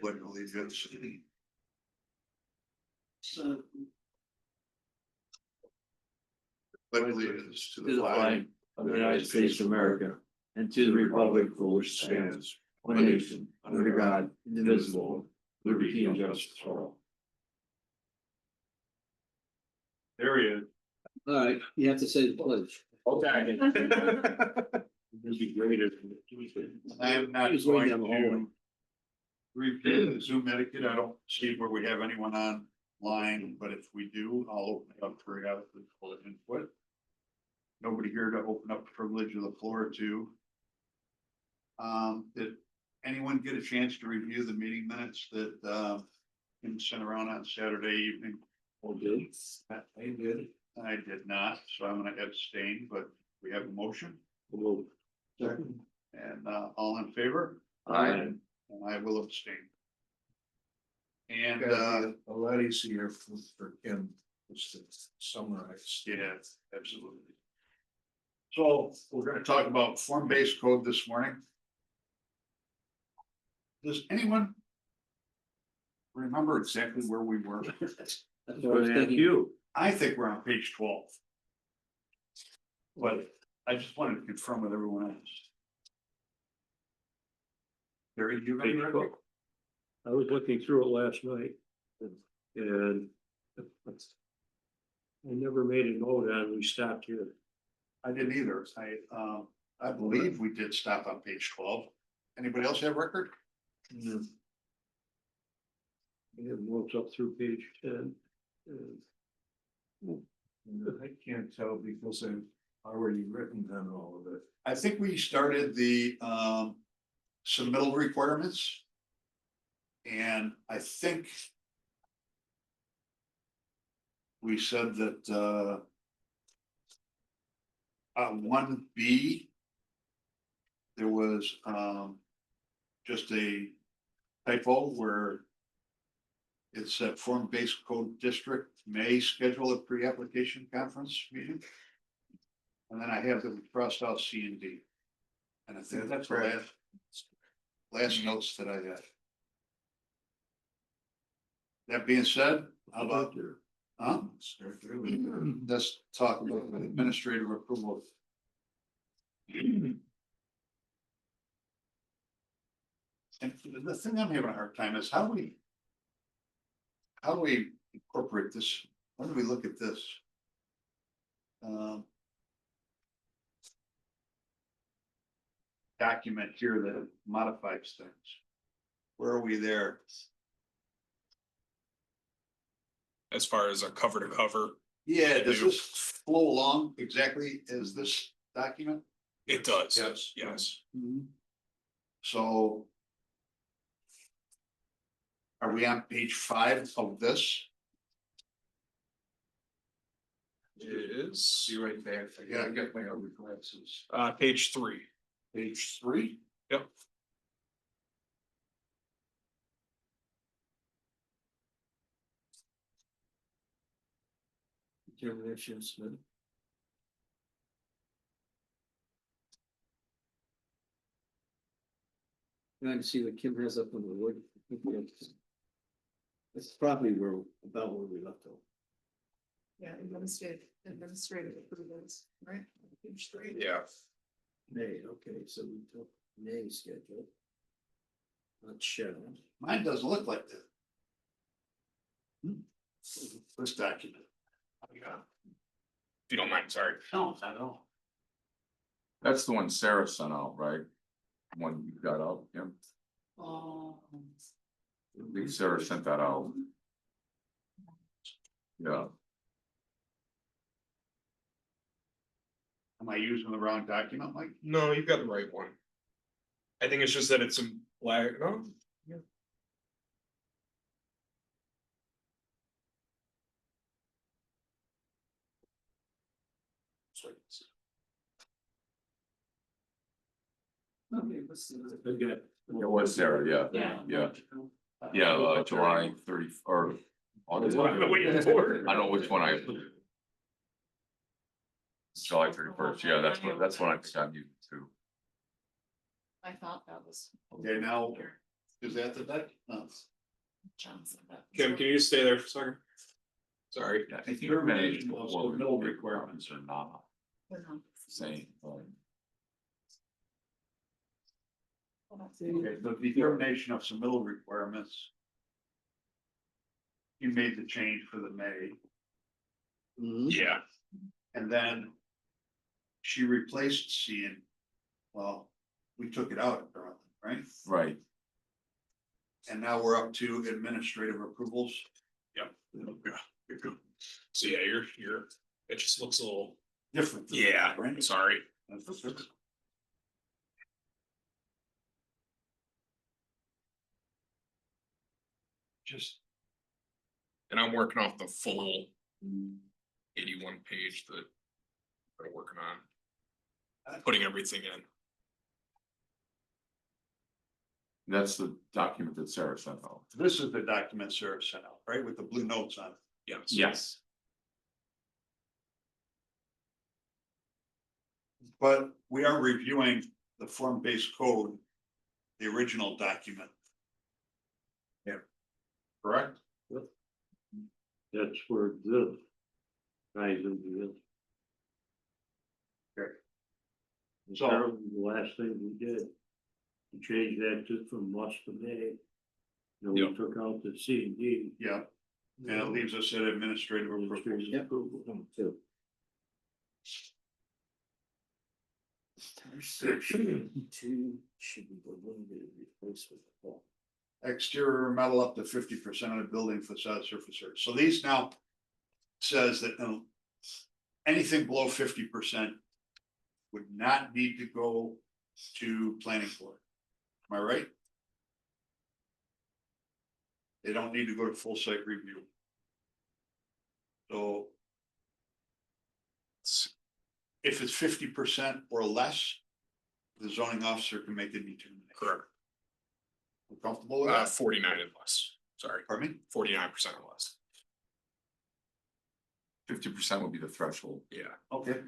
Pledge allegiance. Pledge allegiance to the flag of the United States of America, and to the republic for which it stands, one nation, under God, indivisible, with liberty and justice for all. There he is. All right, you have to say the pledge. Okay. It'd be great if. I am not He's way going down the hallway. to review the Zoom etiquette. I don't see where we have anyone online, but if we do, I'll open it up for public input. Nobody here to open up the privilege of the floor to. Did anyone get a chance to review the meeting minutes that Kim sent around on Saturday evening? All good. I did. I did not, so I'm gonna abstain, but we have a motion. We'll- And all in favor? Aye. And I will abstain. And A lot easier for Kim just to summarize. yeah, absolutely. So we're gonna talk about form-based code this morning. Does anyone remember exactly where we were? That's what I was thinking. You. I think we're on page 12. But I just wanted to confirm with everyone else. Gary, you Page remember? 12. I was looking through it last night and I never made a note on, we stopped here. I didn't either. I believe we did stop on page 12. Anybody else have record? I have notes up through page 10. and I can't tell because I've already written down all of it. I think we started the submittal requirements. And I think we said that 1B, there was just a typo where it said form-based code district may schedule a pre-application conference meeting. And then I have them crossed out C and D. And I think that's the last notes that I had. That being said, how about, Start early. let's talk about administrative approval. And the thing I'm having a hard time is how do we incorporate this? When do we look at this? Document here that modifies things. Where are we there? As far as a cover to cover, Yeah, does this flow along exactly as this document? it does. Yes. Yes. So. Are we on page 5 of this? It is, See right there. Yeah, I got my other glasses. page 3. Page 3? Yep. Determination, Smith. Trying to see what Kim has up on the wood. That's probably about where we left off. Yeah, administrative approvals, right? Page 3. Yeah. May, okay, so we took May schedule. Not shown. Mine doesn't look like that. This document. Yeah. If you don't mind, sorry. No, not at all. That's the one Sarah sent out, right? One you got out, yeah. I think Sarah sent that out. Yeah, Am I using the wrong document, Mike? No, you've got the right one. I think it's just that it's in black. No. Yeah. Okay. it was Sarah, yeah, yeah, July 30 or August. What am I waiting for? I don't know which one I. July 31st, yeah, that's what I think I'm using too. I thought that was. Okay, now, Is that the deck? No. Johnson. Kim, can you just stay there for a second? Sorry. Yeah, I think Your managed management of before no requirements are not saying. Okay, the determination of some middle requirements. You made the change for the May, Yeah, and then. She replaced C and, well, we took it out, apparently, right? Right, And now we're up to administrative approvals. so yeah, it just looks a little, Different. yeah, Right? sorry. That's okay. Just, And I'm working off the full 81 page that we're working on. Putting everything in. that's the document that Sarah sent out. this is the document Sarah sent out, right, with the blue notes on it. Yes. Yes. But we are reviewing the form-based code, the original document. Yeah. Correct? That's where this ties into this. Okay. So So- the last thing we did, we changed that to from must to may. And we Yep. took out the C and D. Yeah, and it leaves us at administrative approvals. Administrative approval. Two. Section two should be the limited replacement. Exterior metal up to 50% of the building facade surface area. So these now says that anything below 50% would not need to go to planning board. Am I right? They don't need to go to full site review. So if it's 50% or less, the zoning officer can make a determination. Correct. You comfortable with that? 49 and less, sorry, Pardon me? 49% or less, 50% would be the threshold. yeah. Okay.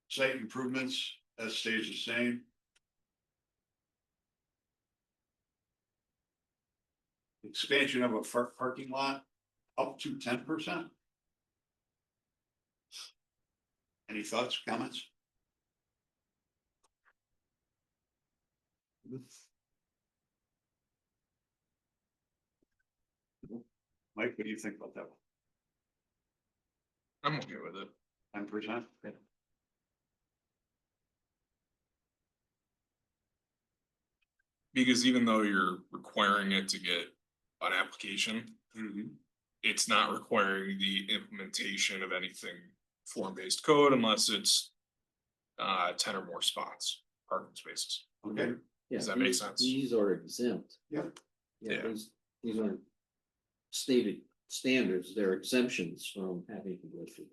Site improvements, that stays the same. Expansion of a parking lot up to 10%. Any thoughts, comments? Mike, what do you think about that one? I'm okay with it. 10%? Because even though you're requiring it to get an application, it's not requiring the implementation of anything form-based code unless it's 10 or more spots, parking spaces. Okay, Yeah, Does that make these- sense? These are exempt. Yep. Yeah, Yeah. these aren't stated standards, they're exemptions from having to go through.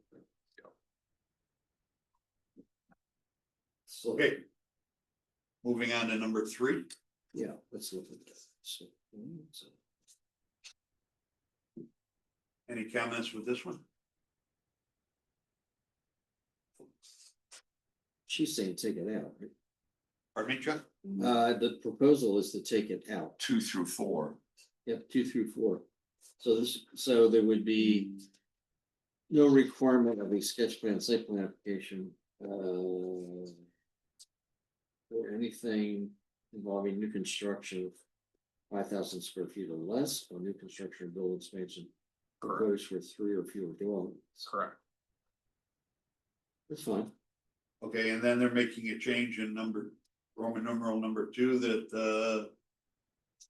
So, okay. Moving on to number 3. yeah, let's look at that. So, Any comments with this one? she's saying take it out, right? Pardon me, Chuck? The proposal is to take it out. 2 through 4. Yep, 2 through 4. So there would be no requirement of a sketch plan, site plan application, or anything involving new construction of 5,000 square feet or less, or new construction or building expansion proposed for 3 or fewer dwellings. Correct. That's fine. Okay, and then they're making a change in Roman numeral number 2 that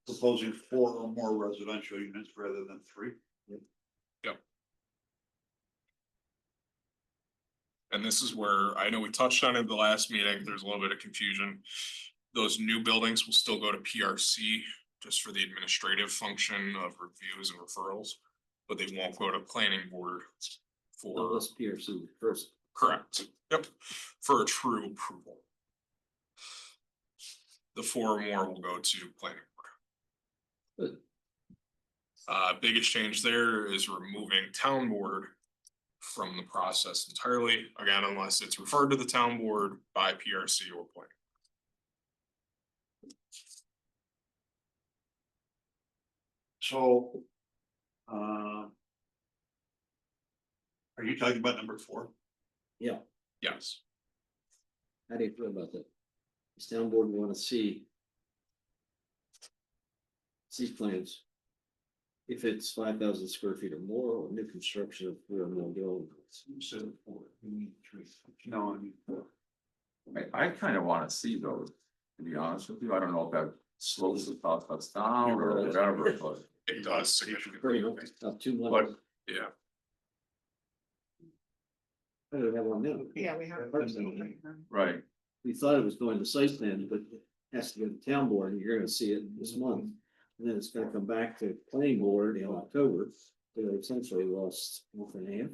proposing 4 or more residential units rather than 3. And this is where, I know we touched on it the last meeting, there's a little bit of confusion. Those new buildings will still go to PRC just for the administrative function of reviews and referrals. But they won't go to planning board for, Unless PRC first. correct, yep, for a true approval. The 4 or more will go to planning board. Good. Biggest change there is removing town board from the process entirely, again, unless it's referred to the town board by PRC or planning. So. Are you talking about number 4? Yeah, Yes, how do you feel about that? Does town board wanna see? See plans. If it's 5,000 square feet or more, or new construction of 3 or more buildings. So, we need 3. No, I mean 4. I kind of want to see those, to be honest with you. I don't know if that slows the process down or whatever, but. it does significantly, Pretty much, about 2 But- months. yeah. I don't have one now. Yeah, we have. Right, We thought it was going to site plan, but it has to go to town board, and you're gonna see it this month. And then it's gonna come back to planning board in October, so they essentially lost a month and a half.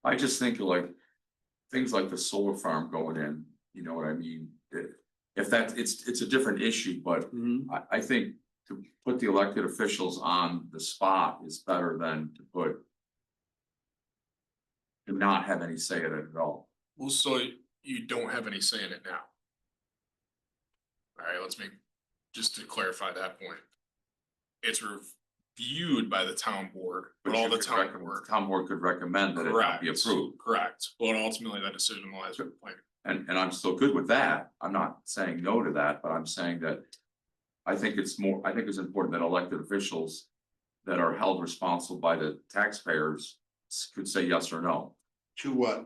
I just think like, things like the solar farm going in, you know what I mean? If that, it's a different issue, but I think to put the elected officials on the spot is better than to put. To not have any say in it at all. Well, so you don't have any say in it now. Alright, let's make, just to clarify that point. It's reviewed by the town board, but all you the could town recommend- board. Town board could recommend that it not Correct, be approved. correct, but ultimately that decision lies with the planning. And I'm still good with that. I'm not saying no to that, but I'm saying that. I think it's important that elected officials that are held responsible by the taxpayers could say yes or no. To what?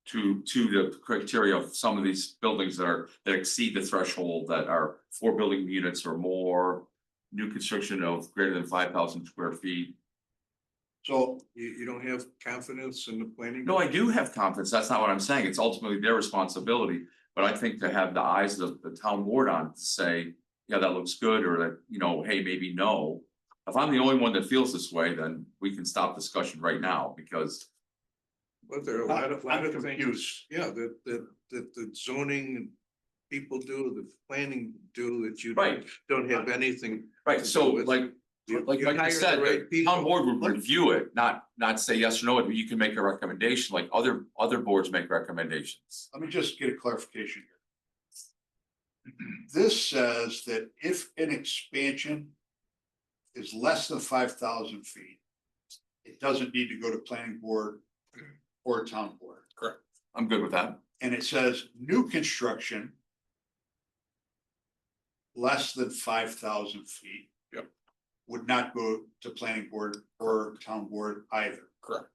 To the criteria of some of these buildings that exceed the threshold, that are 4 building units or more. New construction of greater than 5,000 square feet. So You don't have confidence in the planning? No, I do have confidence. That's not what I'm saying. It's ultimately their responsibility. But I think to have the eyes of the town board on to say, yeah, that looks good, or that, you know, hey, maybe no. If I'm the only one that feels this way, then we can stop discussion right now, because. But there are a lot I'm of things, confused. yeah, that the zoning people do, the planning do, that you Right. don't have anything. Right, so with- like You I hire the said, right the people. town board would review it, not say yes or no, but you can make a recommendation, like other boards make recommendations. let me just get a clarification here. This says that if an expansion is less than 5,000 feet, it doesn't need to go to planning board or town board. Correct. I'm good with that. And it says new construction less than 5,000 feet. Yep. Would not go to planning board or town board either. Correct.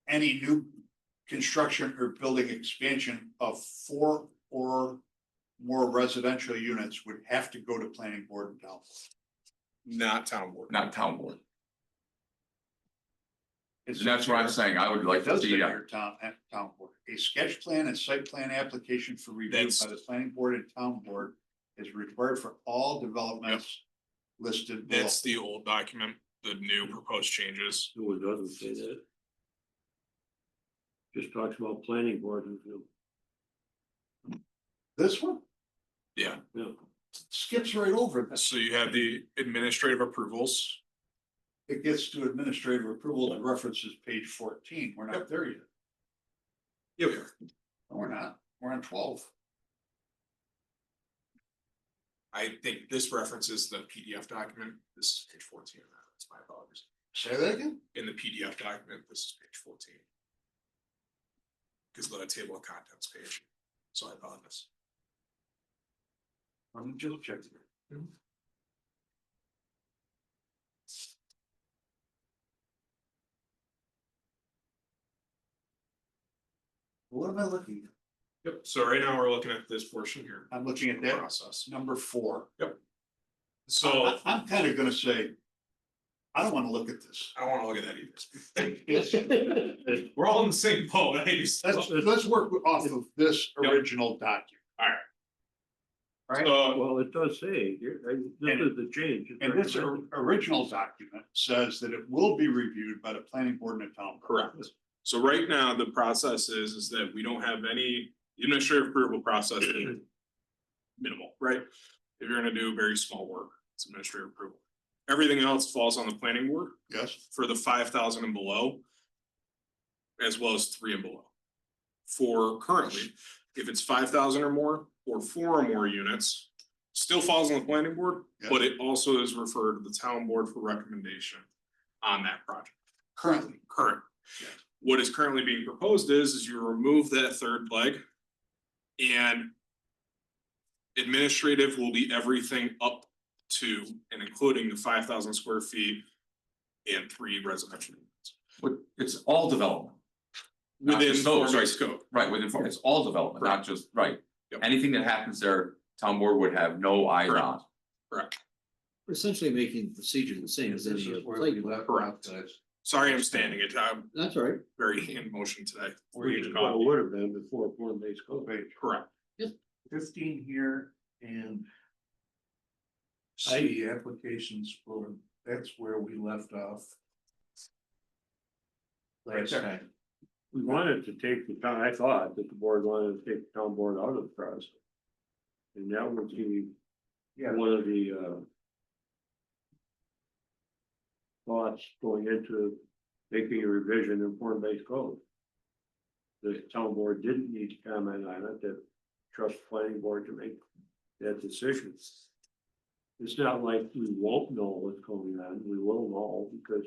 Any new construction or building expansion of 4 or more residential units would have to go to planning board and town. Not town board. Not town board. It's- And that's what I'm saying. I would like It to does say see that. your town board, a sketch plan and site plan application for review That's- by the planning board and town board is required for all developments listed below. That's the old document, the new proposed changes. No, it doesn't say that. Just talks about planning board review. This one Yeah, Yeah, skips right over this. so you have the administrative approvals. It gets to administrative approval and references page 14. We're not there yet. Yep. No, we're not. We're on 12. I think this references the PDF document. This is page 14 of that. That's my apologies. Say that again? In the PDF document, this is page 14. Because the table of contents page. So I apologize. Let me just check here. What am I looking at? Yep, so right now we're looking at this portion here. I'm looking at that Process. number 4. So I'm kind of gonna say, I don't want to look at this. I don't want to look at that either. We're all in the same boat. Let's work off of this Yep. original document. Alright. Right? So, well, it does say, this is the change. It's And this recommended. original document says that it will be reviewed by the planning board and the town. board. correct. So right now, the process is that we don't have any administrative approval process. Minimal, right? If you're gonna do very small work, it's administrative approval. Everything else falls on the planning board Yes, for the 5,000 and below. As well as 3 and below. For currently, if it's 5,000 or more, or 4 or more units. Still falls on the planning board, Yeah. but it also is referred to the town board for recommendation. On that project, currently. current. Yeah. What is currently being proposed is you remove that third leg. And. Administrative will be everything up to and including the 5,000 square feet. And 3 residential units. But it's all development. Not Within just those, right. form-based code. Right, it's all development, not just, right. Yep. Anything that happens there, town board would have no eyes Correct. on. Correct. We're essentially making the procedure the same as This any is other where site we plan. left Correct. off, guys. Sorry, I'm standing it. I'm That's all right. very hand motion today. Where Which you is what it got would have been before form-based code. Correct. 15 here and C applications for, that's where we left off. Last time. We wanted to take the town, I thought that the board wanted to take the town board out of the process. And that would be Yeah. one of the thoughts going into making a revision in form-based code. The town board didn't need to comment on it, that trust the planning board to make that decision. It's not like we won't know what's going on, we will know because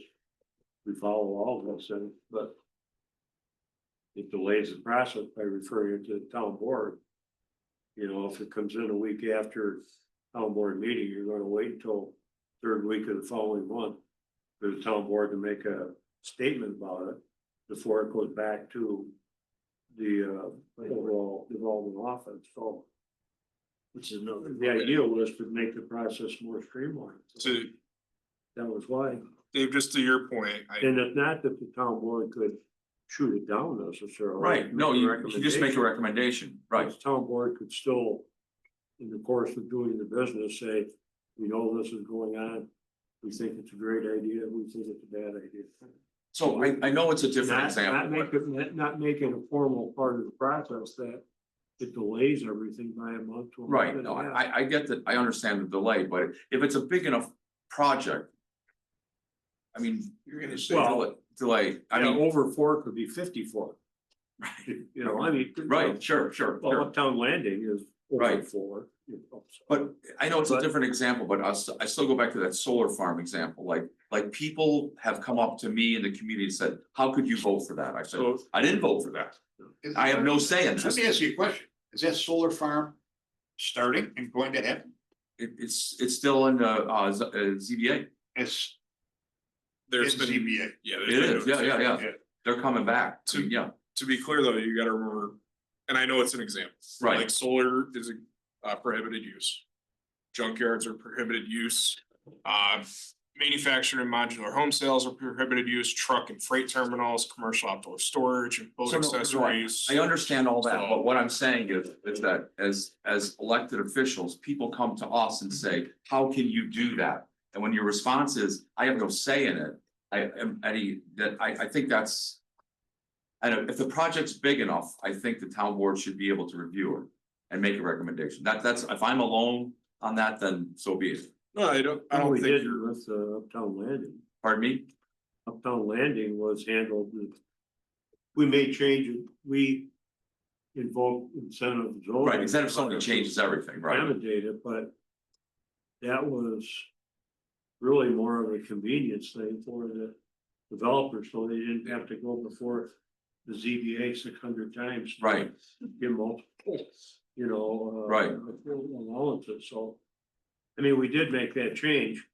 we follow all of this, but it delays the process by referring it to the town board. You know, if it comes in a week after town board meeting, you're gonna wait until third week of the following month for the town board to make a statement about it before it goes back to the overall development office, so. Which is another. The idea was to make the process more streamlined. To That was why, Dave, just to your point, and it's not that the town board could shoot it down necessarily. Right, no, make a you just make a recommendation. recommendation, right, The town board could still, in the course of doing the business, say, we know this is going on. We think it's a great idea, we think it's a bad idea. so I know it's a different Not example, make it, not making a formal part of the process that it delays everything by a month to a month right, and no, a half. I get that, I understand the delay, but if it's a big enough project. I mean, You're gonna say. Well, delay, I Yeah, mean, over 4 could be 54, right, you know, I mean. right, sure, Well, Uptown Landing is over Right. 4. You know, so. but I know it's a But- different example, but I still go back to that solar farm example, like people have come up to me in the community and said, how could you vote for that? I said, So- I didn't vote for that, I have no say in Let this. me ask you a question. Is that solar farm starting and going to happen? It's still in ZBA, It's there's in been. ZBA. Yeah. it is, yeah, they're coming back, To- yeah, To be clear though, you gotta remember, and I know it's an example. Right. Like solar is a prohibited use. Junkyards are prohibited use. Manufactured and modular home sales are prohibited use, truck and freight terminals, commercial outdoor storage and boat So no, accessories. I understand all that, So- but what I'm saying is that as elected officials, people come to us and say, how can you do that? And when your response is, I have no say in it, I think that's. And if the project's big enough, I think the town board should be able to review it and make a recommendation. That's, if I'm alone on that, then so be it. No, I don't We think did you're, with Uptown Landing. Pardon me? Uptown Landing was handled with. We made changes, we invoked incentive zoning. Right, incentive zoning changes everything, right? Accommodated, but that was really more of a convenience thing for the developers, so they didn't have to go before the ZBA 600 times. to Right. Give multiple, you know. Right. Allowances, so. I mean, we did make that change,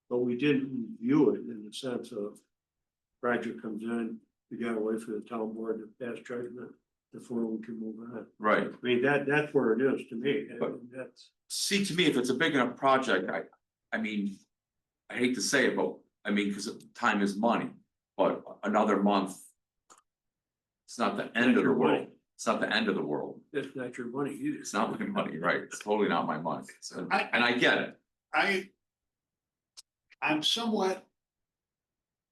but we didn't review it in the sense of. Project comes in, we gotta wait for the town board to pass judgment before we can move on. Right. I mean, that's where it is to me, I But- mean, that's. See, to me, if it's a big enough project, I mean, I hate to say it, but I mean, because time is money, but another month. It's not the end of the world. It's not the end of the world. That's not your money either. It's not my money, right? It's totally not my money. So, I- and I get it. I'm somewhat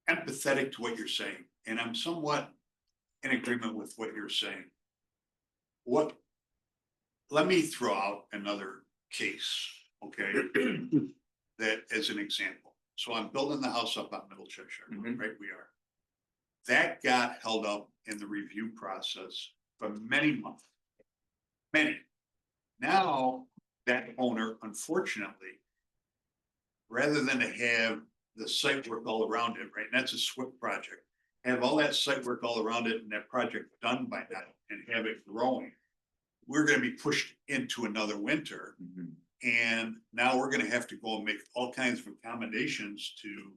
empathetic to what you're saying, and I'm somewhat in agreement with what you're saying. Let me throw out another case, okay? That as an example. So I'm building the house up on Middle Cheshire, Mhm. right, we are. That got held up in the review process for many months. Many. Now, that owner, unfortunately, rather than to have the site work all around it, right, and that's a SWIP project. Have all that site work all around it and that project done by now and have it growing. We're gonna be pushed into another winter. Mhm. And now we're gonna have to go and make all kinds of accommodations to,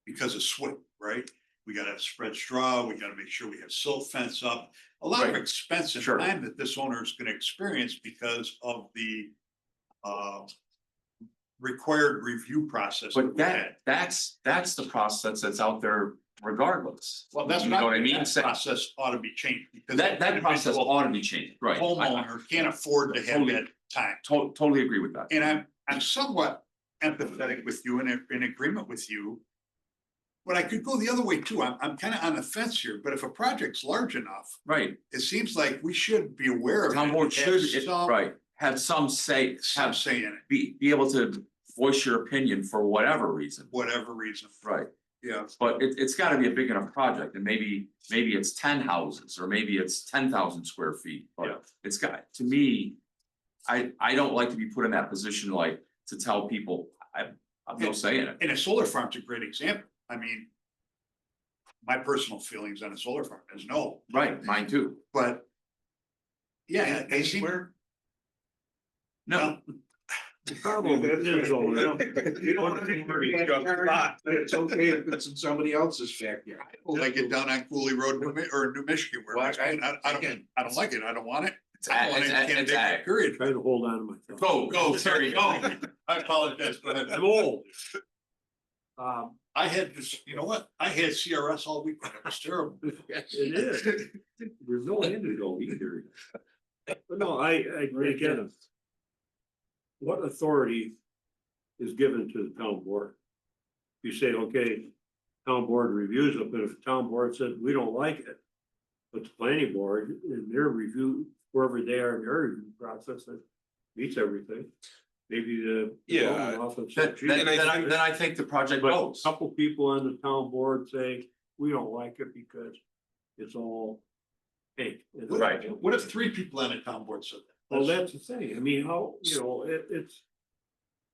because of SWIP, right? We gotta spread straw, we gotta make sure we have silt fence up, a lot of Right. expense and Sure. time that this owner is gonna experience because of the. Required review process. But we had. that's the process that's out there regardless. Well, that's You know what I mean? That Say- process ought to be changed because. That process individual ought to be changed, right? I Homeowner can't afford to have Totally. that time. totally agree with that. And I'm somewhat empathetic with you and in agreement with you. But I could go the other way too. I'm kind of on the fence here, but if a project's large enough, Right, it seems like we should be aware of. town it, board have should, some- right, have some say, Some have, say in it, be able to voice your opinion for whatever reason. whatever reason. Right, Yeah. but it's gotta be a big enough project and maybe it's 10 houses or maybe it's 10,000 square feet. Yeah. But it's got, to me, I don't like to be put in that position like to tell people, I'm no saying it. And a solar farm's a great example. I mean. My personal feelings on a solar farm is no, Right, mine too. but. Yeah, they seem. Anywhere? No, The problem is, though, You don't want to worry about that. It's okay if it's in somebody else's backyard. Like it down on Cooley Road, or New Michigan, where Well, it's going. I don't like it, I don't want it. I don't want it, It's- can't it's take ag. it, period. trying to hold on to my thought. go, Terry, go. I apologize, but I'm old. I had this, you know what, I had CRS all week, it was terrible. It is. There's no end to go either. But no, I again. What authority is given to the town board? You say, okay, town board reviews it, but if the town board says we don't like it. But the planning board in their review, wherever they are in their review process, that meets everything. Maybe the. Yeah, development office Then, said, "Gee, then I think the project But a goes. couple people on the town board say, we don't like it because it's all fake. Right. What if 3 people on the town board said that? Well, that's the thing. I mean, how, it's.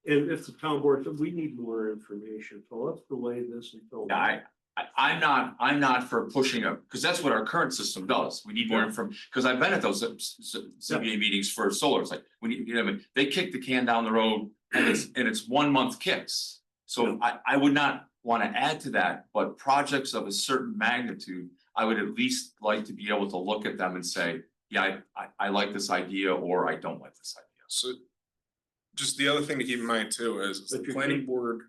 And if the town board said, we need more information, so let's delay this until. Yeah, I'm not for pushing up, because that's what our current system does. We need more information, because I've been at those CBA meetings for solar. It's like, we need, I mean, they kick the can down the road and it's 1 month kicks. So I would not want to add to that, but projects of a certain magnitude, I would at least like to be able to look at them and say, yeah, I like this idea, or I don't like this idea. So. Just the other thing to keep in mind too is But the you planning can't- board.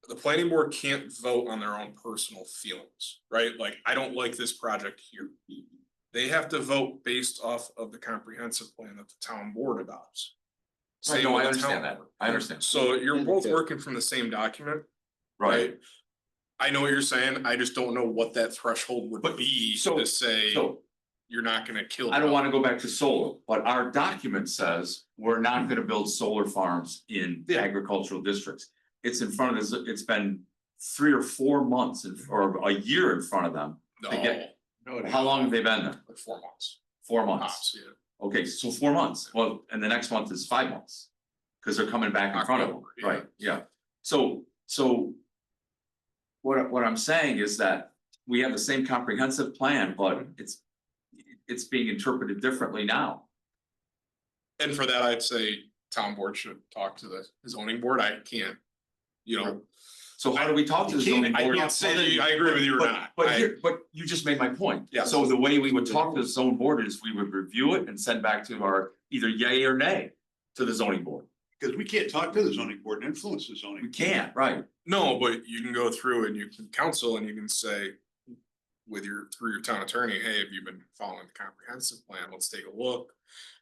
The planning board can't vote on their own personal feelings, right? Like, I don't like this project here. They have to vote based off of the comprehensive plan that the town board adopts. Right, Same no, with I the understand town that. board. I understand. So you're Yeah, both okay. working from the same document, Right, right? I know what you're saying, I just don't know what that threshold would But be so- to say, so you're not gonna kill. I don't want to go back to solar, but our document says we're not gonna build solar farms in Yeah. agricultural districts. It's in front of this, it's been 3 or 4 months or a year in front of them. No, to get- No, How long have they been there? like 4 months. 4 months. Tops, yeah. Okay, so 4 months. Well, and the next month is 5 months. Cause they're coming back in front of them, October, yeah. right? Yeah. So what I'm saying is that we have the same comprehensive plan, but it's being interpreted differently now. And for that, I'd say town board should talk to the zoning board, I can't, you know. So how do we talk to the I can't- zoning I board? can't say that I agree with you or But- not. But you just made my point. Yeah. So the way we would talk to the zone board is we would review it and send back to our either yay or nay to the zoning board. Because we can't talk to the zoning board and influence the zoning. We can't, right? No, but you can go through and you can counsel and you can say. Through your town attorney, hey, have you been following the comprehensive plan? Let's take a look.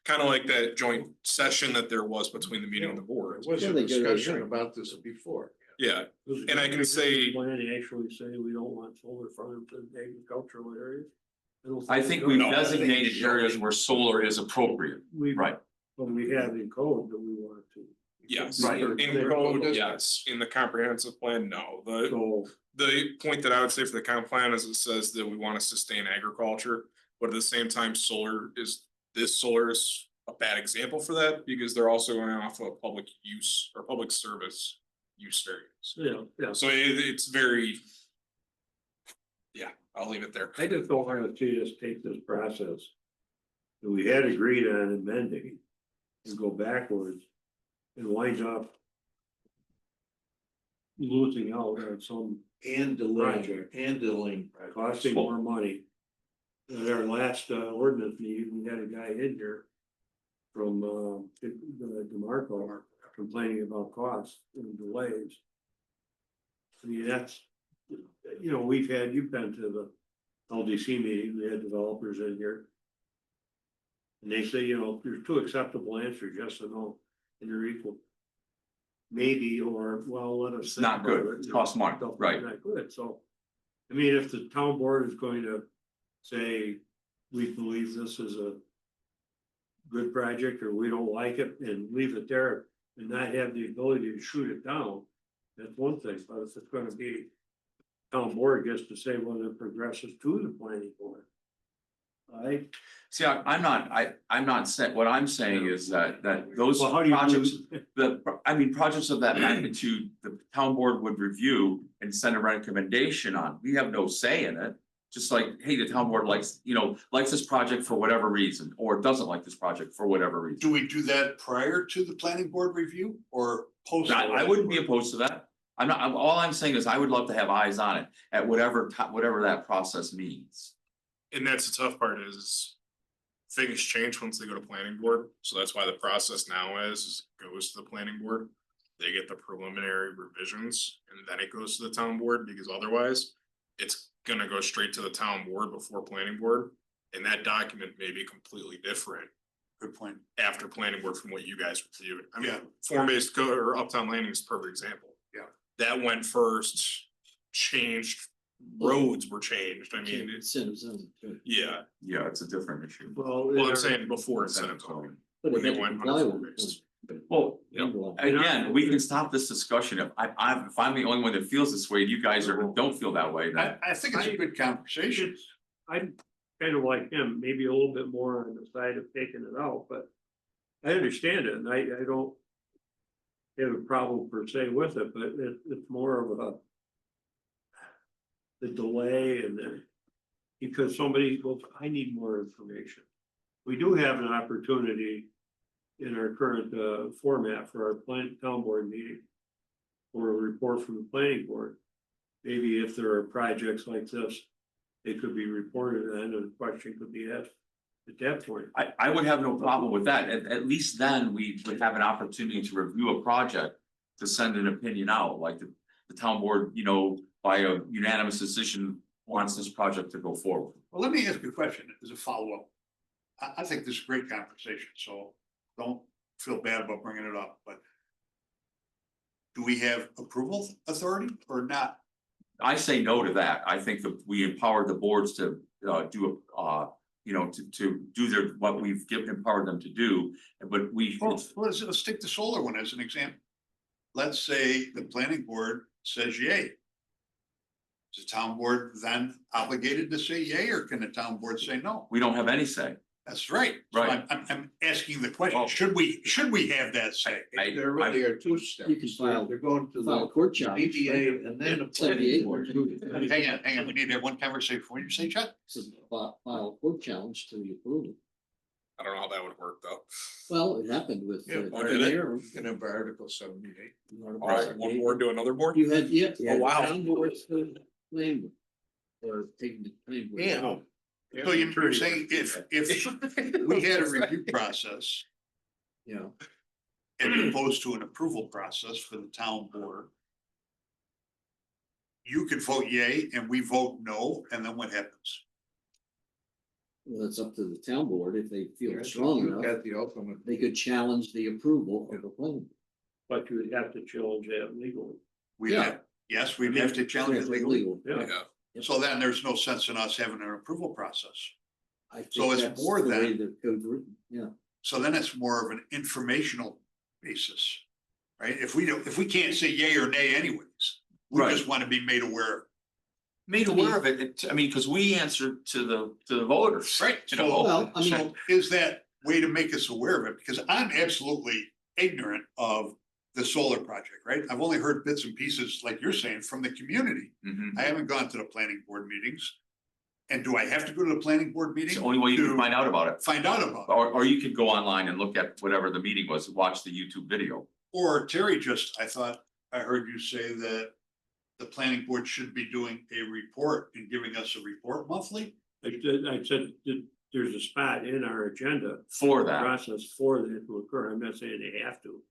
Kind of like that joint session that there was between the meeting and the board. There was Yeah, a they get it right discussion here. about this before. Yeah, And I can say- Plan actually say we don't want solar farms in agricultural areas. I think we've No. designated areas where solar is appropriate, We, right? but we have in code that we want to. Yes, Right. in code, yes, in the comprehensive plan, no, So, the point that I would say for the comp plan is it says that we want to sustain agriculture. But at the same time, solar is a bad example for that because they're also going off of public use or public service use variance. yeah, So it's very. Yeah, I'll leave it there. I just don't want to see us take this process that we had agreed on amending and go backwards and wind up losing out on some And Project. delaying. costing more money. At our last ordinance meeting, we had a guy in here from DeMarco complaining about costs and delays. I mean, that's, you know, you've been to the LDC meeting, we had developers in here. And they say, you know, there's two acceptable answers, yes or no, and they're equal. Maybe, or, well, let us. It's think not about good. it, It costs money, stuff right. Not good, so. I mean, if the town board is going to say, we believe this is a good project, or we don't like it, and leave it there, and not have the ability to shoot it down, that's one thing, but if it's gonna be, town board gets to say whether it progresses to the planning board. See, I'm not saying, what I'm saying is that those Well, how do you projects, do? projects of that magnitude, the town board would review and send a recommendation on. We have no say in it. Just like, hey, the town board likes this project for whatever reason, or doesn't like this project for whatever reason. Do we do that prior to the planning board review or post? I wouldn't be opposed to that. All I'm saying is I would love to have eyes on it at whatever that process means. And that's the tough part is things change once they go to planning board, so that's why the process now is it goes to the planning board. They get the preliminary revisions and then it goes to the town board, because otherwise it's gonna go straight to the town board before planning board. And that document may be completely different Good point. after planning board from what you guys reviewed. I mean, Yeah. form-based code or Uptown Landing is a perfect example. Yeah. That went first, changed, roads were changed, I mean, it's, yeah, Yeah, it's a different issue. Well, well, I'm saying before incentive zoning. But When it they had to went comply under with form-based. Well, Yep. again, we can stop this discussion if if I'm the only one that feels this way, and you guys don't feel that way, then. I think it's a good conversation. I'm kind of like him, maybe a little bit more on the side of taking it out, but I understand it, and I don't have a problem per se with it, but it's more of the delay and because somebody, well, I need more information. We do have an opportunity in our current format for our town board meeting or a report from the planning board. Maybe if there are projects like this, they could be reported on and a question could be asked at that point. I would have no problem with that. At least then we would have an opportunity to review a project. To send an opinion out, like the town board, by a unanimous decision wants this project to go forward. Well, let me ask you a question as a follow-up. I think this is a great conversation, so don't feel bad about bringing it up, but do we have approval authority or not? I say no to that. I think that we empower the boards to do to do what we've empowered them to do, but Well, let's take the solar one as an example. Let's say the planning board says yay. Is the town board then obligated to say yay, or can the town board say no? we don't have any say. That's right. So Right. I'm asking the question, Well- should we have that say? There really are two steps. You can file- They're going to File a the court challenge. PTA and then the planning 78. board. Hang on, we need to have one conversation before you say, Chuck. This is file a court challenge to the approval. I don't know how that would work though. Well, it happened with. Yeah, oh, did it? Mayor. In a Article 78. Alright, one board to another board? You had, yeah. Oh, wow. Town boards to planning board. Or taking the planning board. Yeah. out. So you're saying if we had a review process Yeah, as opposed to an approval process for the town board, you could vote yay and we vote no, and then what happens? well, it's up to the town board if they feel You've strong enough, got the ultimate. they could challenge the approval of the planning. But you would have to challenge that legally. We have, yes, we'd have to challenge it legally. Yeah. Yeah, So then there's no sense in us having an approval process. I think So it's that's more the way than- the code's written, yeah. So then it's more of an informational basis. right? If we can't say yay or nay anyways, we Right. just want to be made aware. Made aware of it, I mean, because we answer to the voters. Right. You know, Well, I mean, So is that way to make us aware of it? Because I'm absolutely ignorant of the solar project, right? I've only heard bits and pieces, like you're saying, from the community. mhm. I haven't gone to the planning board meetings. And do I have to go to the planning board meeting? It's the only way you to can find out about it. Find out about it. Or you could go online and look at whatever the meeting was, watch the YouTube video. Or Terry I thought I heard you say that the planning board should be doing a report and giving us a report monthly. I said that there's a spot in our agenda For that, process for that to occur. I'm not saying they have to.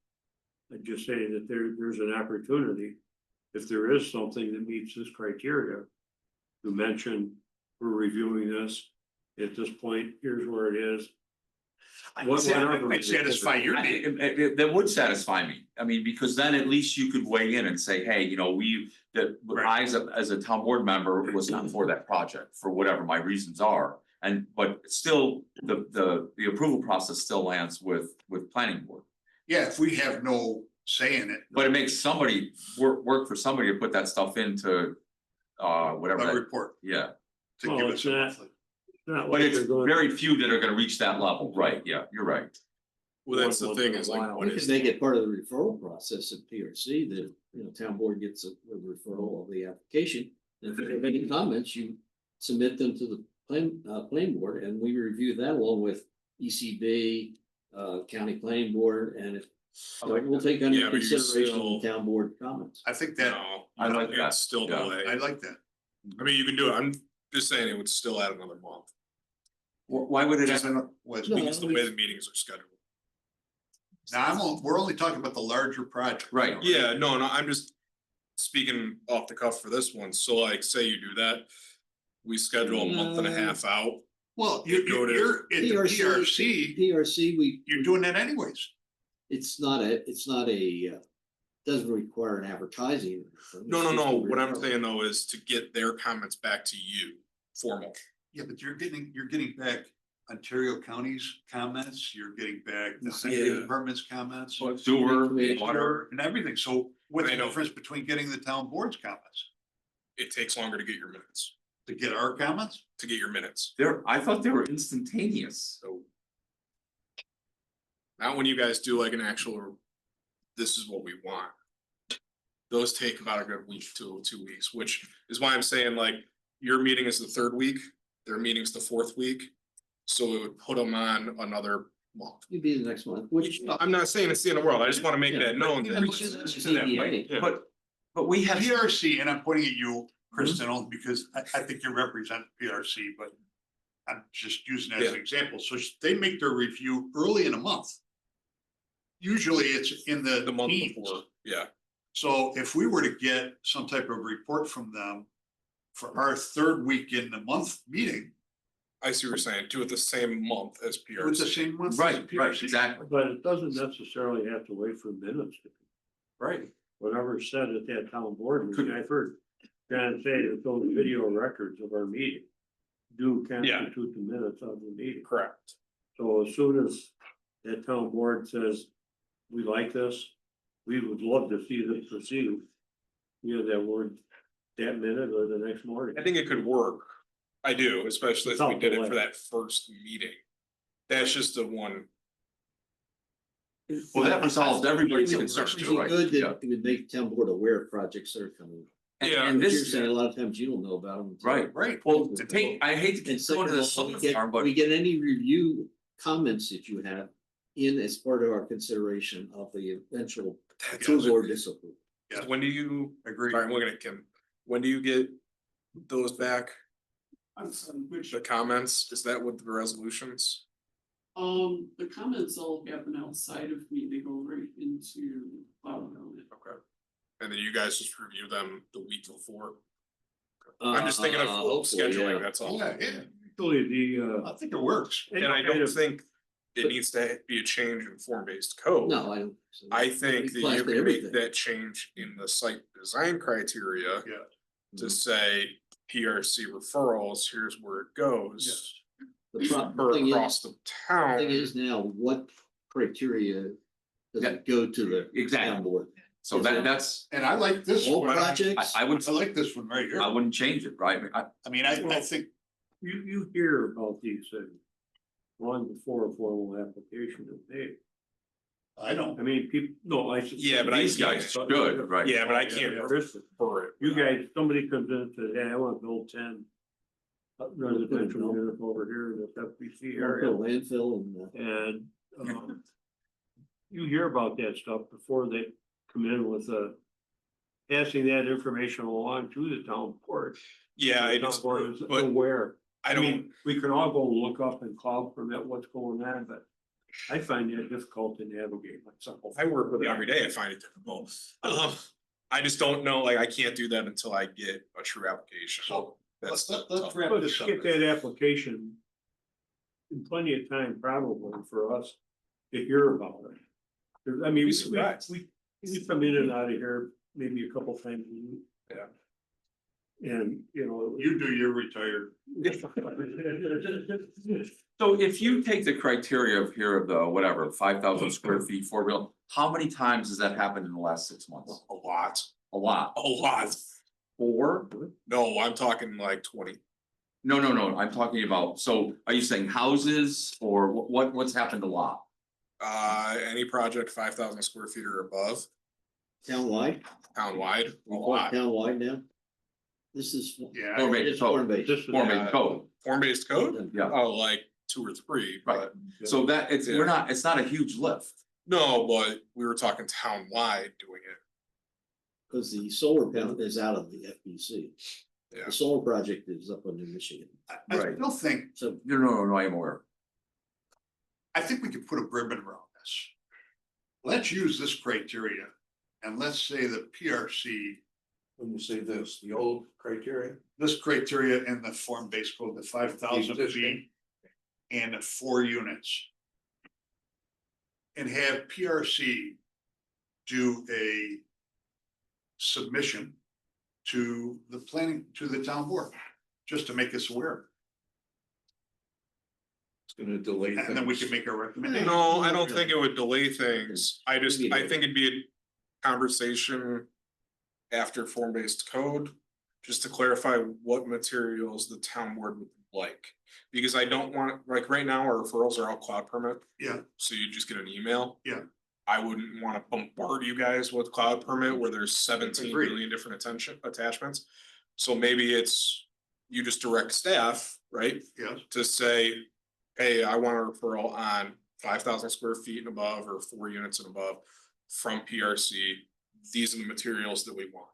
I'm just saying that there's an opportunity, if there is something that meets this criteria, to mention, we're reviewing this. At this point, here's where it is. Might satisfy your need. That would satisfy me. I mean, because then at least you could weigh in and say, hey, you know, Right. I as a town board member was not for that project for whatever my reasons are. But still, the approval process still lands with planning board. Yeah, if we have no say in it. But it makes somebody work for somebody to put that stuff into whatever A that, report yeah. to Well, give it's us a not- monthly. Not But like it's they're going- very few that are gonna reach that level, right? Yeah, you're right. Well, that's the Once thing in a is like, while. what we is? could make it part of the referral process at PRC that, you know, town board gets a referral of the application. And if you have any comments, you submit them to the planning board and we review that along with ECB, county planning board, and if we'll take under Yeah, but you're consideration still- the town board comments. I think that, No, I like that, it's still yeah. delay. I like that. I mean, you can do it. I'm just saying it would still add another month. Why would it Just happen? was, No. Because the way the meetings are scheduled. now we're only talking about the larger project. Right. Yeah, no, I'm just speaking off the cuff for this one. So like, say you do that. We schedule a month and a half out. Well, Go to- you're at the PRC, PRC, you're doing that anyways. it's not a, doesn't require an advertising. No. What I'm saying though is to get their comments back to you, formal. Yeah, but you're getting back Ontario County's comments, you're getting back the Yeah. city department's comments. Sewer, water. And everything, so what's I the know. difference between getting the town board's comments? It takes longer to get your minutes, To get our comments? I thought they were instantaneous. so. Not when you guys do like an actual, this is what we want. Those take about a good week to 2 weeks, which is why I'm saying like, your meeting is the third week, their meeting's the fourth week. So it would put them on another month. You'd be the next one, which. I'm not saying it's the end of the world, I just wanna make Yeah. that known. Yeah, that which is- it's- it's to that EDA. point. Yeah. But we have. PRC, and I'm pointing at you, Kristen, only because I think you represent PRC, but I'm just using that as an example. So they make their review early in a month. Usually it's in The month teens. before, yeah, So if we were to get some type of report from them for our third week in the month meeting, I see what you're saying, do it the same month as it was the PRC. same month. as Right, PRC. exactly. But it doesn't necessarily have to wait for minutes. Right. Whatever's said at that town board meeting, I've heard John say that those video records of our meeting do constitute the minutes of the meeting. Correct. So as soon as that town board says, we like this, we would love to see this proceed. You know, that word, that minute or the next morning. I think it could work. I do, especially if we did it for that first meeting. That's just the one. Well, that resolves everybody's It's concerns, pretty right? good Yeah. that it would make town board aware of projects that are coming. Yeah, And You're this, saying a lot of times you don't know about them. right, Right. well, I hate to And keep second going to of this all, solar farm, but we get any review comments that you have in as part of our consideration of the eventual approval or disapproval. Yeah. When do you, Agreed. alright, I'm looking at Kim, when do you get those back? The comments, is that with the resolutions? The comments all happen outside of me, they go right into cloud element. Okay. And then you guys just review them the week before? I'm just thinking of Hopefully, scheduling, yeah. that's all. Yeah. Actually, the, I think it works. And I don't think it needs to be a change in form-based code. No, I don't. so. I think that you Applies to can make everything. that change in the site design criteria. Yeah. To say PRC referrals, here's where it goes. The Or thing across is, the town. thing is now, what criteria doesn't go to the Exactly. town board. So that's, And I like this All one. projects, I would, I like this one right here. I wouldn't change it, right? I mean, I think, You hear about these things long before a formal application is made. I don't. I mean, people, no, I. Yeah, but These guys should, right? Yeah, but I can't Yeah, refer it. You guys, somebody comes in and says, hey, I want to build 10 residential units over here in this FBC area. landfill and, And, you hear about that stuff before they come in with passing that information along to the town board. Yeah, I The town just, board is but aware. I don't, mean, we can all go look up and call from that what's going on, but I find that difficult to navigate myself. I work with it every day, I find it difficult. I just don't know, like, I can't do that until I get a true application. So, That's let's tough. wrap But this up. get that application in plenty of time probably for us to hear about it. 'Cause, I mean, Be surprised. we come in and out of here maybe a couple times a week. Yeah. And, you know. You do your retired. So if you take the criteria of here of the whatever, 5,000 square feet, 4 wheel, how many times has that happened in the last 6 months? A lot, A lot. a lot. 4? No, I'm talking like 20. No, I'm talking about, so are you saying houses or what's happened a lot? Any project 5,000 square feet or above, townwide, townwide, a we call it lot. townwide now. This is. Yeah. Form-based It's form code, based. This is- form-based code, Form-based code? yeah, Oh, like 2 or 3, but so that it's, we're not, it's not a huge lift. no, but we were talking townwide doing it. Cause the solar panel is out of the FBC. Yeah. The solar project is up in New Michigan, I Right. still think, so No, I'm aware. I think we could put a ribbon around this. Let's use this criteria and let's say the PRC, When you say this, the old criteria. this criteria in the form-based code, the 5,000 Existing. feet and the 4 units. And have PRC do a submission to the planning, to the town board, just to make us aware. It's gonna delay things. And then we can make our recommendation. No, I don't think it would delay things. I just, Maybe I it think it'd be a conversation after form-based code, just to clarify what materials the town board would like. Because I don't want, like, right now, our referrals are all cloud permit. Yeah. So you just get an email. Yeah. I wouldn't wanna bombard you guys with cloud permit where there's 17 Agreed. million different attachments. So maybe it's, you just direct staff, right? Yes, To say, hey, I want a referral on 5,000 square feet and above, or 4 units and above from PRC. These are the materials that we want.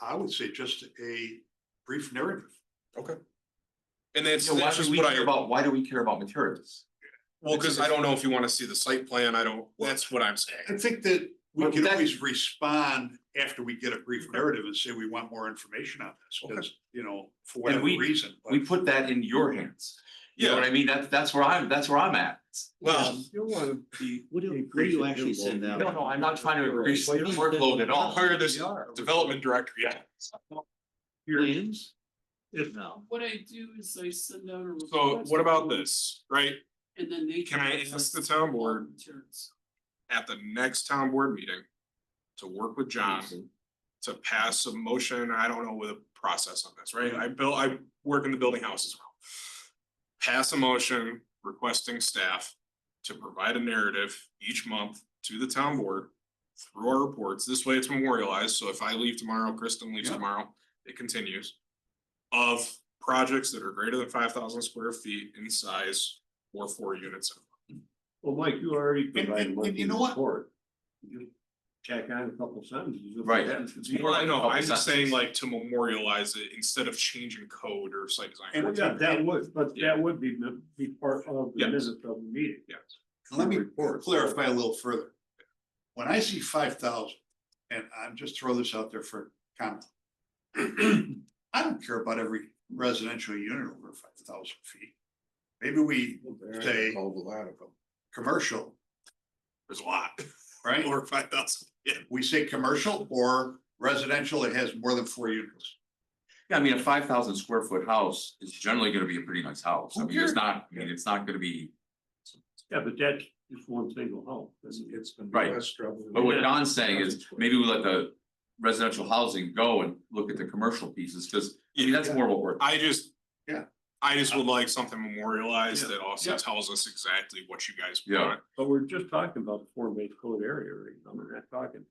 I would say just a brief narrative. Okay. And that's, So why that's do just we what care I, about, why do we care about materials? well, cause I don't know if you wanna see the site plan, I don't, that's what I'm saying. I think that we But can that- always respond after we get a brief narrative and say we want more information on this, because, you know, for whatever we- reason. but- We put that in your hands. You know what I mean? That's where I'm at. Well, You don't wanna be. what do you actually send out? No, I'm not trying to increase the workload at I'll all. hire this development director, yeah. Plans? If No. What I do is I send out a. So request what about for- this, right? And then they. Can I ask the town board Materials. at the next town board meeting to work with John to pass a motion, I don't know with a process on this, right? I work in the building house as well. Pass a motion requesting staff to provide a narrative each month to the town board through our reports. This way it's memorialized, so if I leave tomorrow, Kristen leaves Yeah. tomorrow, it continues. Of projects that are greater than 5,000 square feet in size or 4 units. Well, Mike, you already provided. and one you know what? report. You tack on a couple sentences. Right. Well, I know, I'm just saying like to memorialize it instead of changing code or site design. And- Yeah, that would, but that would be part of the Yes. minutes of the meeting. Yes. Let me Report. clarify a little further. When I see 5,000, and I'm just throw this out there for comment. I don't care about every residential unit over 5,000 feet. Maybe we say Called a lot of them. commercial, There's a lot, right? over 5,000, yeah. We say commercial or residential that has more than 4 units. Yeah, I mean, a 5,000 square foot house is generally gonna be a pretty nice house. I Who mean, it's cares? not, it's not gonna be. Yeah, but that's just one single house. It's been Right. less trouble. But what Don's saying is, maybe we let the residential housing go and look at the commercial pieces, cause I mean, that's more what we're. I just. Yeah. I just would like something memorialized Yeah. that also Yeah. tells us exactly what you guys Yeah. want. But we're just talking about the form-based code area, right? I'm not talking.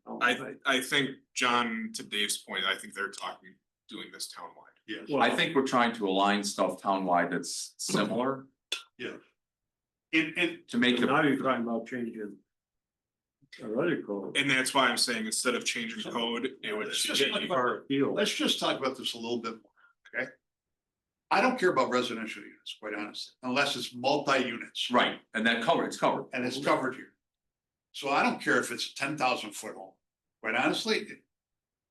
I think, John, to Dave's point, I think they're talking, doing this townwide. Yes, I think we're trying to align stuff townwide that's similar and to make Now it, you're talking about changing our other code. And that's why I'm saying instead of changing code, it would Let's just just be. talk about- Our appeal. let's just talk about this a little bit more, okay? I don't care about residential units, quite honestly, unless it's multi-units. right, and that it's covered. And it's covered here. So I don't care if it's a 10,000 foot home, quite honestly,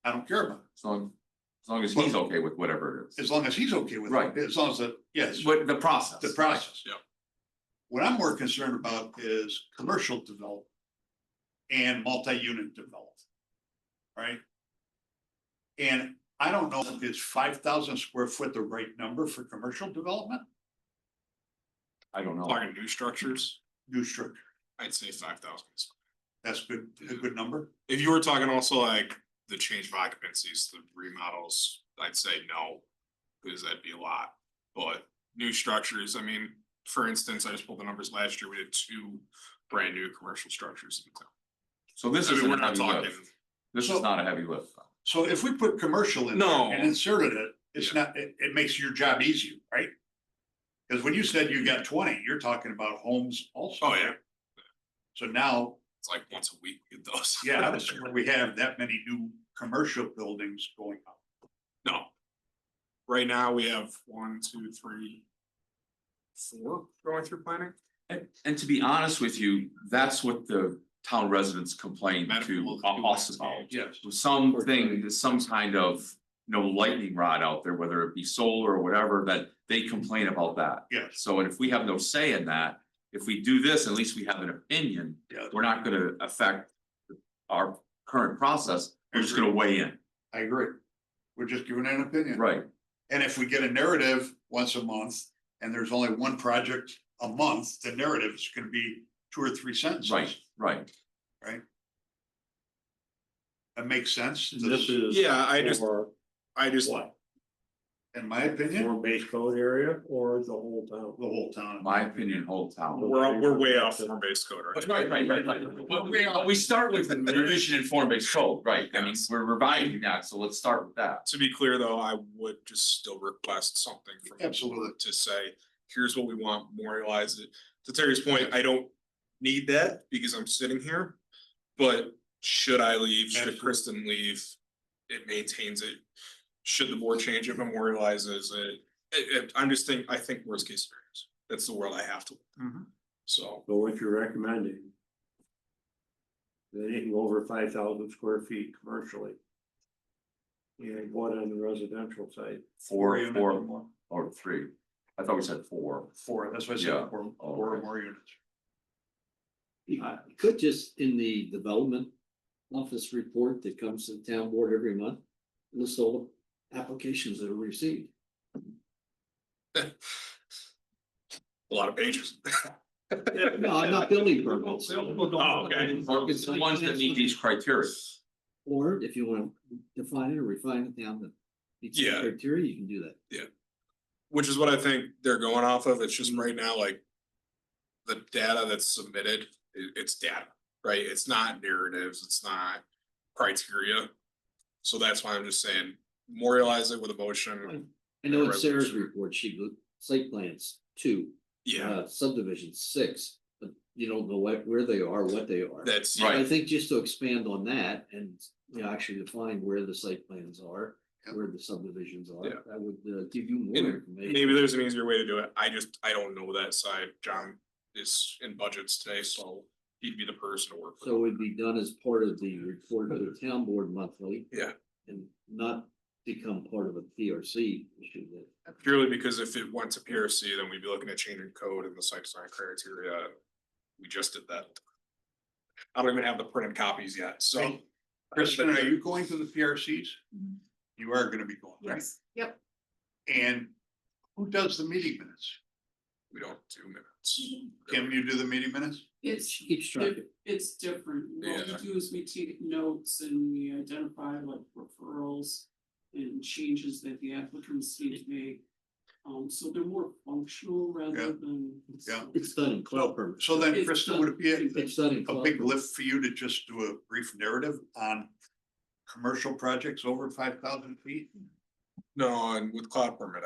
I don't care about As long as he's okay with whatever it it, as is, long as he's okay with Right. it, as long as the, yes, but the process. the process. Yeah. What I'm more concerned about is commercial development and multi-unit development. Right? And I don't know if it's 5,000 square foot the right number for commercial development, I don't know. Talking new structures, new structure, I'd say 5,000. that's good, a good number. If you were talking also like the change of occupancies, the remodels, I'd say no, because that'd be a lot. But new structures, I mean, for instance, I just pulled the numbers last year, we did 2 brand new commercial structures in town. So this I mean, isn't we're a not heavy talking, lift. This So- is not a heavy lift. So if we put commercial in there No. and inserted it, it's Yeah. not, it makes your job easier, right? Because when you said you got 20, you're talking about homes also. Oh, yeah. right? So now, it's like once a week we get those. yeah, this is where we have that many new commercial buildings going up. No. Right now, we have 1, 2, 3, 4 going through planning. And to be honest with you, that's what the town residents complain to Medical, us about. Yes. Something, some kind of, lightning rod out there, whether it be solar or whatever, that they complain about that. Yes. So, and if we have no say in that, if we do this, at least we have an opinion, Yeah, we're not gonna affect our current process, we're just gonna weigh in, I agree. We're just giving an opinion. right? And if we get a narrative once a month and there's only one project a month, the narrative is gonna be 2 or 3 sentences. Right. That makes sense. This is. Yeah, I just- for What, In my opinion, form-based code area or the whole town? the whole town. My opinion, whole town. We're way off from base code, right? Right. Well, we start with the revision and form-based code, right? I mean, Yes. we're revising that, so let's start with that. To be clear, though, I would just still request something from. the Absolutely. board to say, here's what we want, memorialize it. To Terry's point, I don't need that because I'm sitting here. But should I leave, should Absolutely. Kristen leave, it maintains it. Should the board change it, memorializes it. I'm just thinking, I think worst case scenarios. That's the world I have to. live in. Mhm. So, So what you're recommending? That it can go over 5,000 square feet commercially. And what on the residential side? 4 units or or more. or 3. I thought we said 4. 4, that's why I Yeah. said 4 or more units. You could just, in the development office report that comes to the town board every month, list all the applications that are received. a lot of pages. No, I'm not building permits. Oh, okay. Or it's the ones that meet these criteria. Or if you want to define it or refine it down to meet some Yeah. criteria, you can do that. Which is what I think they're going off of. It's just right now, like. The data that's submitted, it's data, right? It's not narratives, it's not criteria. So that's why I'm just saying, memorialize it with a motion. I know in Sarah's Resolution. report, she put site plans 2, Yeah, subdivisions 6, but you don't know where they are, what they are. that's. Right. I think just to expand on that and, actually define where the site plans are, Yep. where the subdivisions are, Yeah. that would give you more And information. Maybe there's an easier way to do it. I don't know that side. John is in budgets today, so he'd be the person to work with. So it would be done as part of the report to the town board monthly. Yeah. And not become part of a PRC issue that. Purely because if it went to PRC, then we'd be looking at changing code and the site design criteria. We just did that. I don't even have the printed copies yet, so. Hey, Kristen, are you going to the PRCs? You are gonna be going, right? Yes, yep. And who does the meeting minutes? We don't do minutes. Kim, you do the meeting minutes? It's, Keeps track. it's different. What we Yeah. do is we take notes and we identify like referrals and changes that the applicants need to make. So they're more functional rather Yeah. than. Yeah. It's done in cloud permit. So then, It's Krista, done. would it be It's done in a cloud big permit. lift for you to just do a brief narrative on commercial projects over 5,000 feet? No, and with cloud permit,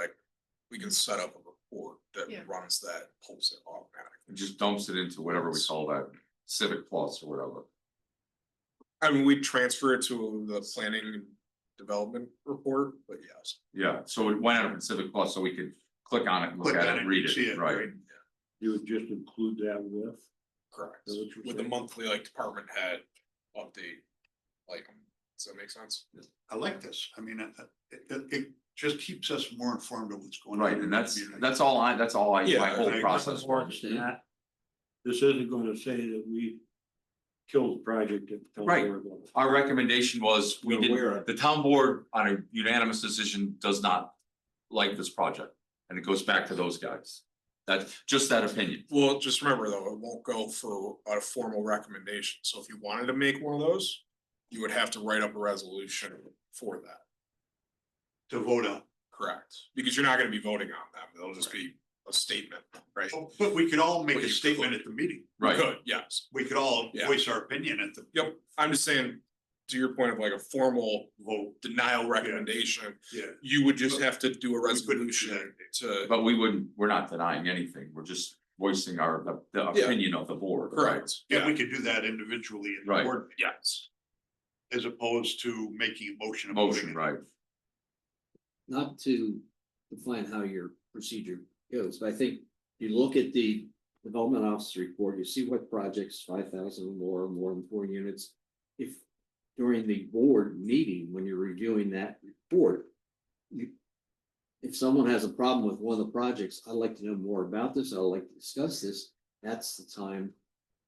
we can set up a report Yeah. that runs that, pulls it automatically. It just dumps it into whatever we call that, Civic Plus or whatever. I mean, we transfer it to the planning and development report, but yes. Yeah, so it went out in Civic Plus, so we could click on it, and look Click at on it, it, and read see it, it, right? right? You would just include that with. Correct. Is that what you're With the saying? monthly like department head update, like, does that make sense? I like this. I mean, it just keeps us more informed of what's going on. Right, in and the that's, community. that's all my Yeah, whole I process. More was. than that, this isn't gonna say that we killed the project at the town Right. board level. Our recommendation was, we You're aware did, of the town board on a unanimous decision does not like this project. And it goes back to those guys. That's just that opinion. Well, just remember though, it won't go for a formal recommendation, so if you wanted to make one of those, you would have to write up a resolution for that, To vote on. correct? Because you're not gonna be voting on them, it'll just be a statement, right? But we could all make But a you statement could. at the meeting. You Right, could, yes, We could all Yeah. voice our opinion at the. yep, I'm just saying, to your point of like a formal Vote, denial recommendation, yeah. you would just have to do a We couldn't do resolution to, but we're not denying anything. We're just voicing our, the Yeah. opinion of the board. correct, Yeah, yeah, we could do that individually in the Right. board, yes. as opposed to making a motion. and Motion, voting it. right. Not to define how your procedure goes, but I think you look at the development officer report, you see what projects, 5,000 or more than 4 units. If during the board meeting, when you're reviewing that report, if someone has a problem with one of the projects, I'd like to know more about this, I'd like to discuss this, that's the time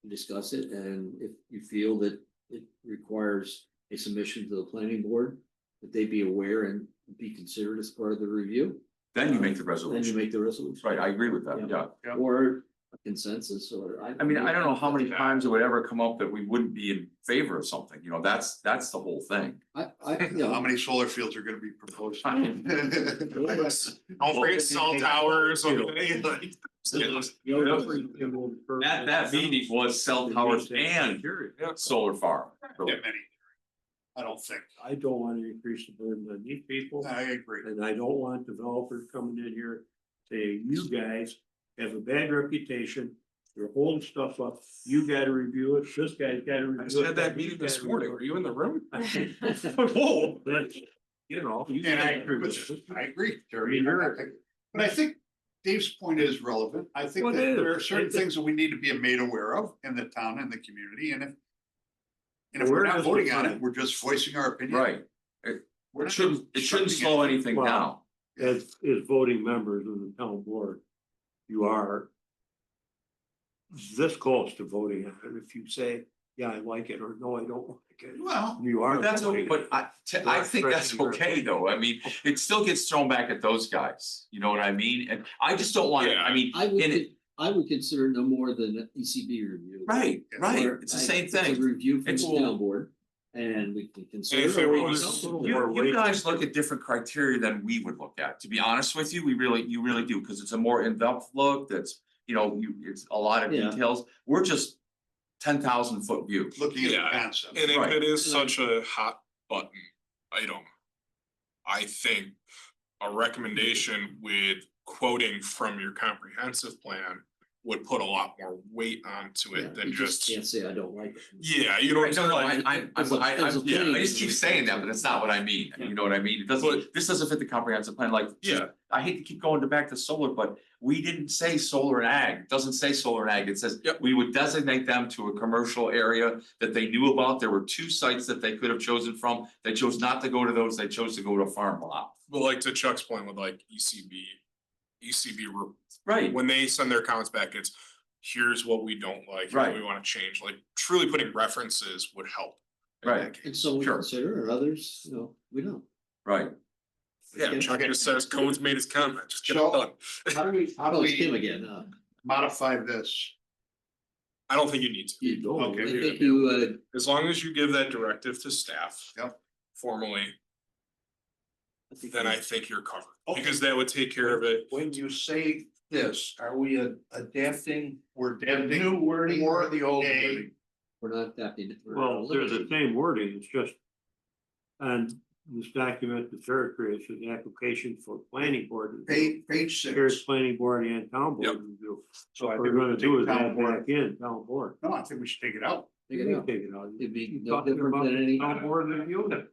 to discuss it, and if you feel that it requires a submission to the planning board, that they be aware and be considered as part of the review, Then you make the then you resolution. make the resolution. Right, I agree with that, Yeah. yeah. Or a consensus, or. I mean, I don't know how many times it would ever come up that we wouldn't be in favor of something, you know, that's the whole thing. You How know, many solar fields are gonna be proposed? Don't forget cell towers, okay, like. That meeting was cell towers and solar farm. Yeah, many. I don't think. I don't wanna increase the burden on these people, I agree. and I don't want developers coming in here saying, you guys have a bad reputation. You're holding stuff up, you gotta review it, this guy's gotta review I it. just had that you meeting this gotta morning, review were you in the room? it. Whoa. That's, you know. you And I gotta agree review with it. you. I agree, I Terry. mean, you're- But I think Dave's point is relevant. I think Well, that it there are is. certain things that we need to be made aware of in the town and the community, and if we're not Awareness is voting on it, fine. we're just voicing our opinion. Right, We're it not shouldn't obstructing slow anything Well, down. As voting members of the town board, you are this close to voting on it. If you say, yeah, I like it, or no, I don't like it. Well, You are. But that's, voting. but I think that's okay though, I mean, it still gets thrown back at those guys, you know what I mean? And I just don't want, Yeah. I mean, I would, in it, I would consider no more than an ECB review. right, Where it's the I- same it's a thing. Review from It's- the town board, and we can if it consider. was- You guys look at different criteria than we would look at, to be honest with you, you really do, because it's a more in-depth look, that's, you know, it's a lot of Yeah. details, we're just 10,000 foot view. looking at the Yeah, concept. And if Right. it is such a hot button item, I think a recommendation with quoting from your comprehensive plan would put a lot more weight onto Yeah, it than you just, Can't say I don't like it. yeah, you know what I'm saying, No, like, I just keep saying that, but that's not what I mean, you know what I mean? It doesn't, this doesn't fit the comprehensive plan, like, just- Yeah. I hate to keep going back to solar, but we didn't say solar and ag, it doesn't say solar and ag, it says Yep. we would designate them to a commercial area that they knew about, there were 2 sites that they could have chosen from, they chose not to go to those, they chose to go to a farm lot. but like to Chuck's point with like Right, when they send their comments back, it's here's what we don't like, here's what we Right. wanna change, like truly putting references would help. in Right. that case. And some we Sure. consider, and others, you know, we don't. right, Yeah, Okay. Chuck just says Cohen's made his comment, just get it So- done. How do we Oh, it's him again, modify this I don't think you need to, You don't, Okay. I think you, as long as you give that directive to staff. Yep. Formally, then I think you're covered, Okay. because that would take care of it. When you say this, are we adapting We're the adapting new wording or the old a- wording? we're not adapting it. we're Well, they're the eliminating. same wording, it's just. And this document, the third creation, the application for planning board. review. Page Here's six. planning board and town board Yep. review. So I What think we're we gonna should do take is town add board. back in town board. No, I think we should take it out. Take You it can out. take it out. It'd be You're no talking different about than any. Town board review.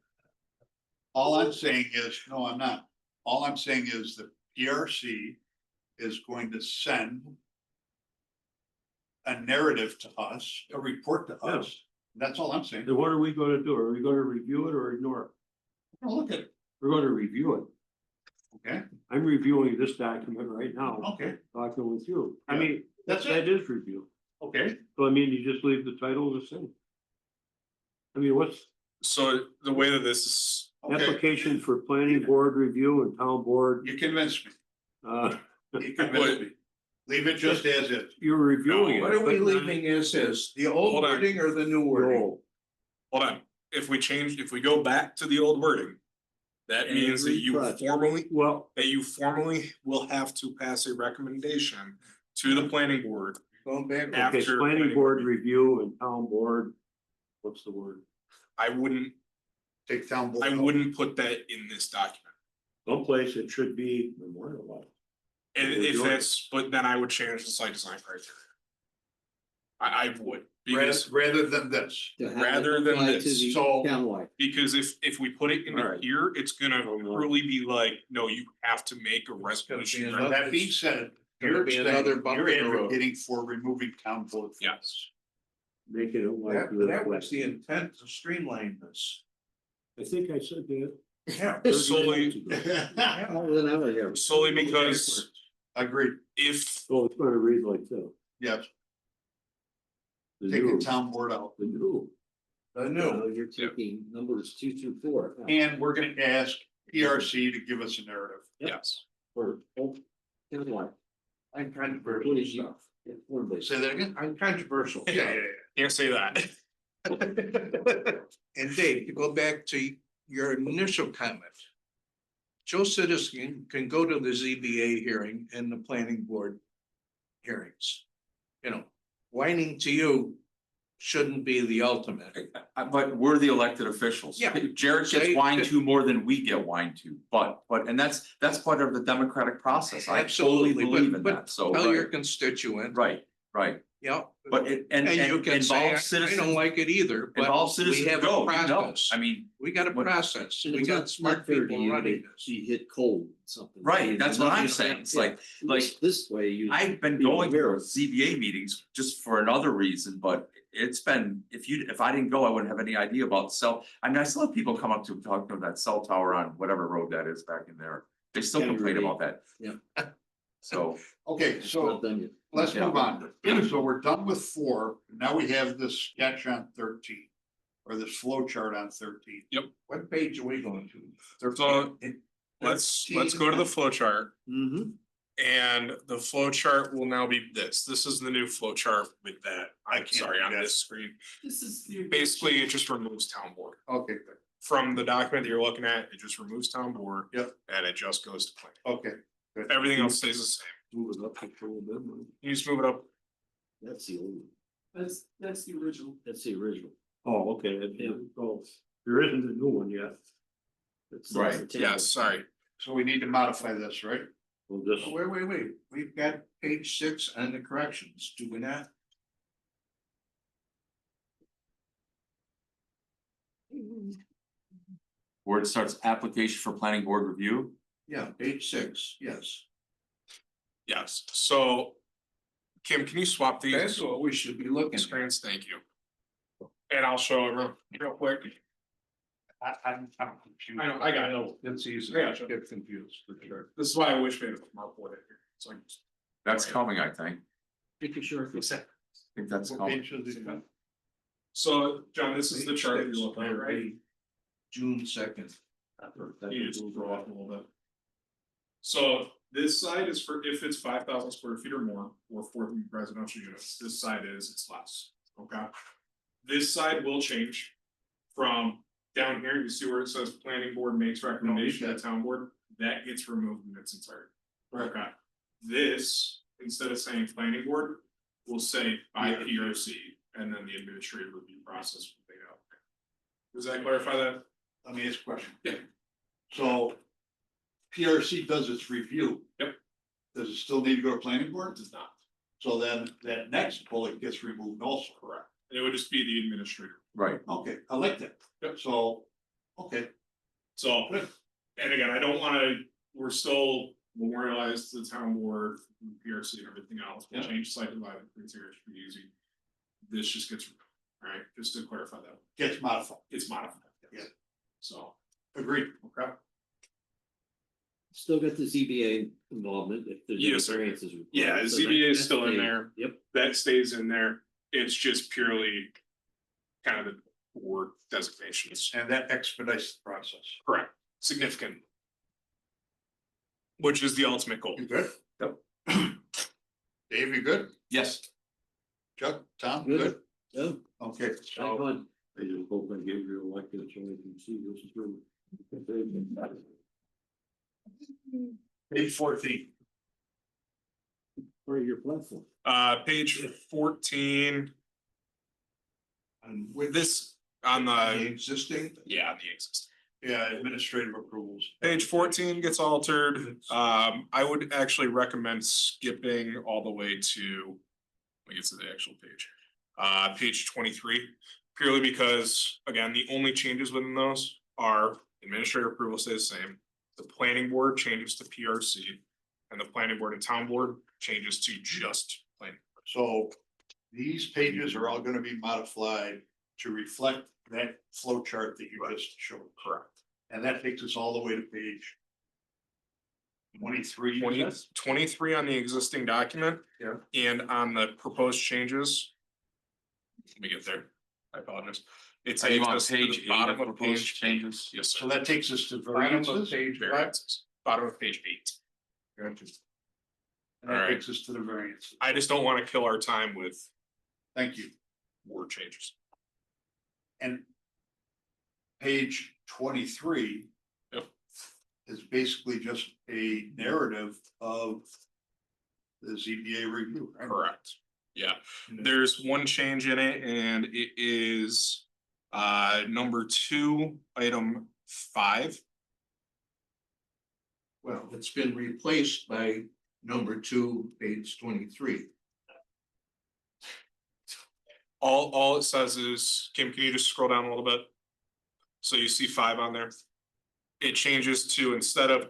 All I'm saying is, no, I'm not. All I'm saying is the PRC is going to send a narrative to us, a report to Yeah. us. That's all I'm saying. Then what are we gonna do? Are we gonna review it or ignore it? Now look at it, We're gonna review it. okay? I'm reviewing this document right now, Okay, talking with you. I Yeah. mean, That's that is review. okay. So I mean, you just leave the title the same. I mean, what's So the way that this is, Okay, application for planning board review and town board, you convinced me. You convinced But- me. Leave it just as is. you're reviewing it. What are we but not leaving as is? The old Hold on. wording or the new the wording? old. hold on, if we go back to the old wording. That means that Every you project. Well, formally will have to pass a recommendation to the planning board. Going back. Yeah. okay, After planning planning board board. review and town board, what's the word? I wouldn't Take town board. put that in this document. Someplace it should be memorialized. And We're if doing that's, but then I would change the site design criteria. I would, because, Rather than this. To have it rather than applied to this, the so- Townwide. because if we put it in Alright. here, it's gonna Oh, no. really be like, no, you have to make a gonna be resolution. another- That being said, Gonna you're be saying, another bump you're in the road. advocating for removing town board. from Yes. Making it like. That was the intent to streamline this. I think I said that. Yeah. 30 Solely- minutes ago. this. Oh, then I would have- Solely because Agreed, if, So it's gonna read like this. yes, The taking new, town board out. the new. The No, new. you're taking numbers 2 through 4. And we're gonna ask PRC to give us a narrative. yes, For townwide. I'm What controversial is you? stuff. Form-based. Say that again? I'm controversial. Yeah. can't say that. And Dave, to go back to your initial comment. Joe Citizen can go to the ZBA hearing and the planning board hearings. You know, whining to you shouldn't be the ultimate. But we're the elected officials. Yeah. Jared Say- gets whined to more than we get whined to, but, and that's part of the democratic process. I totally Absolutely, believe in but that, so. Tell your constituent, Right, yeah. but it, and you can say, involve I don't citizens, like it either, but involve we citizens, have a go, you know, process. I mean, We got a what- process. And We it's got not smart fair to people you running that this. you hit cold, something. right, that's what I'm Nothing saying, like it's that. like, This way you. I've been be going to aware of- ZBA meetings just for another reason, but it's been, if I didn't go, I wouldn't have any idea about I mean, I still have people come up to talk about that cell tower on whatever road that is back in there. They still Yeah, complain right. about that. Yeah. So, Okay, It's so not done yet. let's Yeah. move on. So we're done with 4. Now we have this sketch on 13. Or this flow chart on 13. What page are we going to? So let's go to the flow chart. Mm-hmm. And the flow chart will now be this. This is the new flow chart with that. I'm can't sorry, do on that. this screen. This is the. Basically, it just removes town board. Okay, good. From the document that you're looking at, it just removes town board. Yep. And it just goes to planning. Okay, good. Everything else stays the same. Move it up just a little bit. man. You just move it up. That's the old, one. That's the original. that's the original. Oh, okay, oh, there isn't a new one yet. That's Right, the template. Yes, sorry. So we need to modify this, right? We'll just, Wait. We've got page 6 and the corrections, do we not? where it starts application for planning board review, Yeah, page 6, yes. Yes. So Kim, can you swap these That's what we should be looking at. screens? Thank you. And I'll show it real quick. I'm confused. I know, I got it. It's easy Yeah, to sure. get confused, for sure. This is why I wish we had a mark with it here. It's like. that's coming, I think. Pretty sure. I think that's What coming. page is it on? So, John, this is the Page chart that 6 you're looking at, will right? be June 2nd. You just throw off a little bit. So This side is for if it's 5,000 square feet or more, or 4 residential units, this side is, it's less, okay? This side will change from down here, you see where it says planning board makes recommendation to town board, that gets removed in its entirety. Okay, this, instead of saying planning board, will say by PRC, and then the administrative review process will be out. Does that clarify that? Let me ask a question. Yeah. So PRC does its review. Yep. Does it still need to go to planning board? Does not. So then that next bullet gets removed also. Correct. It would just be the administrator. Right, Okay, I like that. Yep. So, okay, So, and again, I don't wanna, we're still memorialized to the town board, PRC and everything else, we'll Yeah. change site divided criteria should be easy. This just gets, alright, just to clarify that, gets modified. it's modified. yes. Yeah. So, Agreed. okay, Still got the ZBA involvement if there's. any Yes, sir. variances required. Yeah, So ZBA is that still in stays. there. Yep, that stays in there, it's just purely kind of the board designations. And that expedites the process. Correct, significant. Which is the ultimate goal. You good? Yep. Dave, you good? yes, Chuck, Tom, Good. good? oh, Okay, back so on. I just hope I get reelected so I can see this through. page 14. Part of your platform. Page 14, And with this on the the, existing, yeah, the existing. yeah, administrative approvals. Page 14 gets altered, I would actually recommend skipping all the way to, let me get to the actual page. Page 23, purely because, again, the only changes within those are administrative approval stays the same. The planning board changes to PRC, and the planning board and town board changes to just planning. So these pages are all gonna be modified to reflect that flow chart that you just showed. Correct. And that takes us all the way to page 23. 23 on the existing document. Yeah. And on the proposed changes. Let me get there, I apologize. It's are you on just to the page 8 bottom of of proposed page changes? Yes, So sir. that takes us to Bottom of variances. page variances, bottom of page 8. And that Alright. takes us to the variances. I just don't want to kill our time with Thank you. word changes. And page 23. Yep. Is basically just a narrative of the ZBA review. right? Correct. Yeah, there's one change in it and it is number 2, item 5. Well, it's been replaced by number 2, page 23. All it says is, Kim, can you just scroll down a little bit? So you see 5 on there. It changes to, instead of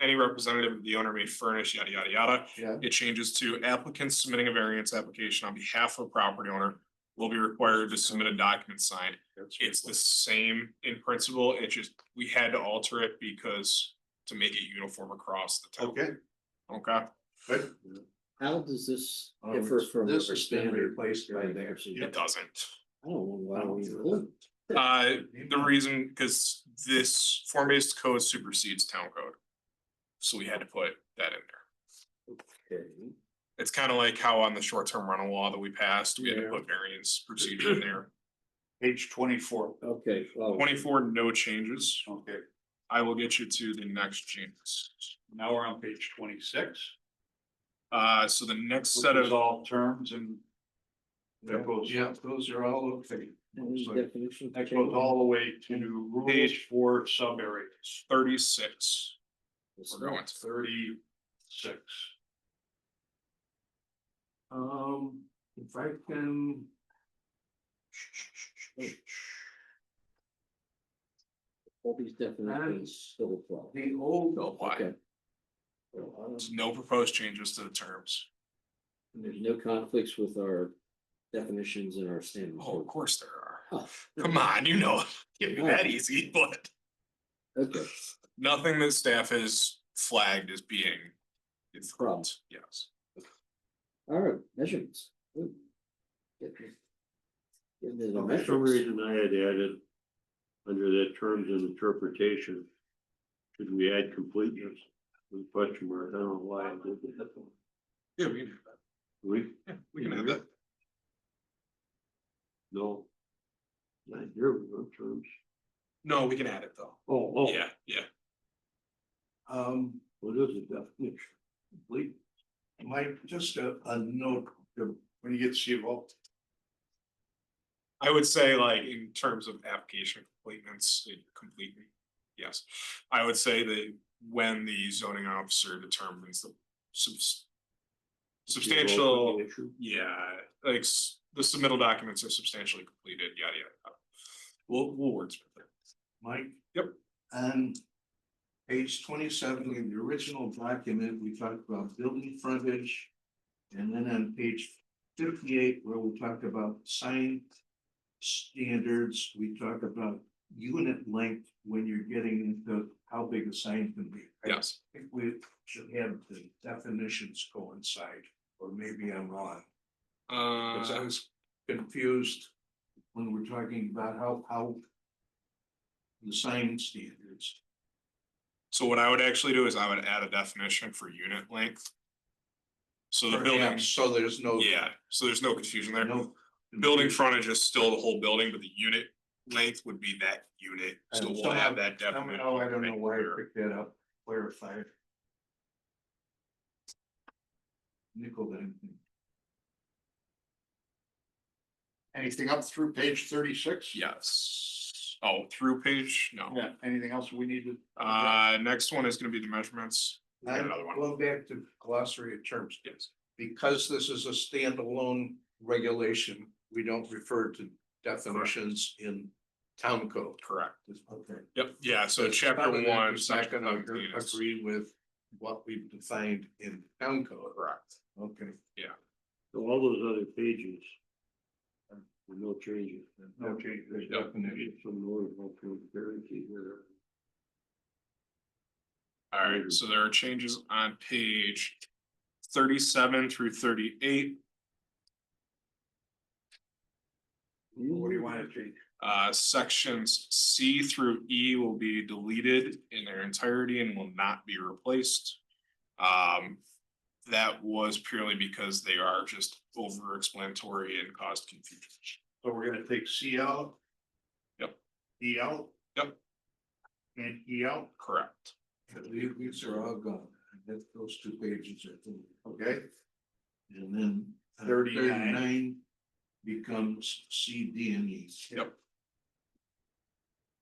any representative of the owner may furnish yada yada yada. Yeah. It changes to applicants submitting a variance application on behalf of a property owner will be required to submit a document signed. It's the same in principle, it just, we had to alter it because to make it uniform across the town. Okay, Okay, good. How does this differ from? This our has been standard replaced by there. procedure? it doesn't. I don't know why we include. The reason, because this form-based code supersedes town code. So we had to put that in there. Okay. It's kind of like how on the short-term rental law that we passed, we had to Yeah. put variance procedure in there. Page 24. Okay, well. 24, no changes. Okay, I will get you to the next changes. now we're on page 26. So the next Which set is of, all terms and. That goes, Yeah, those are all okay. Any so definition? that goes all the way to rules Page- for sub areas. 36. We're going to 36. If I can. All these definitions still apply. The old, no apply. Okay. There's no proposed changes to the terms. And there's no conflicts with our definitions and our standards. Oh, of course there are. Oh, Come on, you know, can't be that easy, but okay, nothing that staff has flagged as being. It's Problem. yes. all right, measurements. Good. Get into the For some measurements. reason I had added under that terms and interpretation. Should we add completeness? With question mark, I don't know why I did that. Yeah, we can have that. We, Yeah, we can have that. no. Not here, we go terms. No, we can add it though. Oh, Yeah, yeah. what is the definition? Complete. Mike, just a note, when you get to see it, I would say like in terms of application completeness, yes. I would say that when the zoning officer determines the substantial, yeah, like the submittal documents are substantially completed, yada, yada. We'll wordsmith it. Mike? Yep. On page 27 in the original document, we talked about building frontage. And then on page 58, where we talked about sign standards, we talk about unit length when you're getting into how big a sign can be. Yes. I think we should have the definitions coincide, or maybe I'm wrong. Because I was confused when we're talking about how the sign standards. So what I would actually do is I would add a definition for unit length. So the building, Perhaps, so there's no. yeah, so there's no confusion there. No. Building frontage is still the whole building, but the unit length would be that unit. So we'll have that definition. Somehow, I don't know why I picked that up, clarified. Nickel then. anything up through page 36? Yes. Oh, through page? No. Yeah, anything else we need to? Next one is gonna be the measurements. We got another one. Going back to glossary of terms, Yes. because this is a standalone regulation, we don't refer to definitions in town code. Correct. Okay. Yep, yeah, so Because chapter some of that one, is not section gonna 19 is- agree with what we've defined in town code. Correct. Okay. So all those other pages. With no changes. No change, there's Yep. definition. Some more of transparency here. Alright, so there are changes on page 37 through 38. What do you want to change? Sections C through E will be deleted in their entirety and will not be replaced. That was purely because they are just over explanatory and caused confusion. So we're gonna take C out? Yep. E out? Yep. And E out, Correct. These are all gone. Those two pages are, okay? and then 39 becomes C, D, and E. Yep.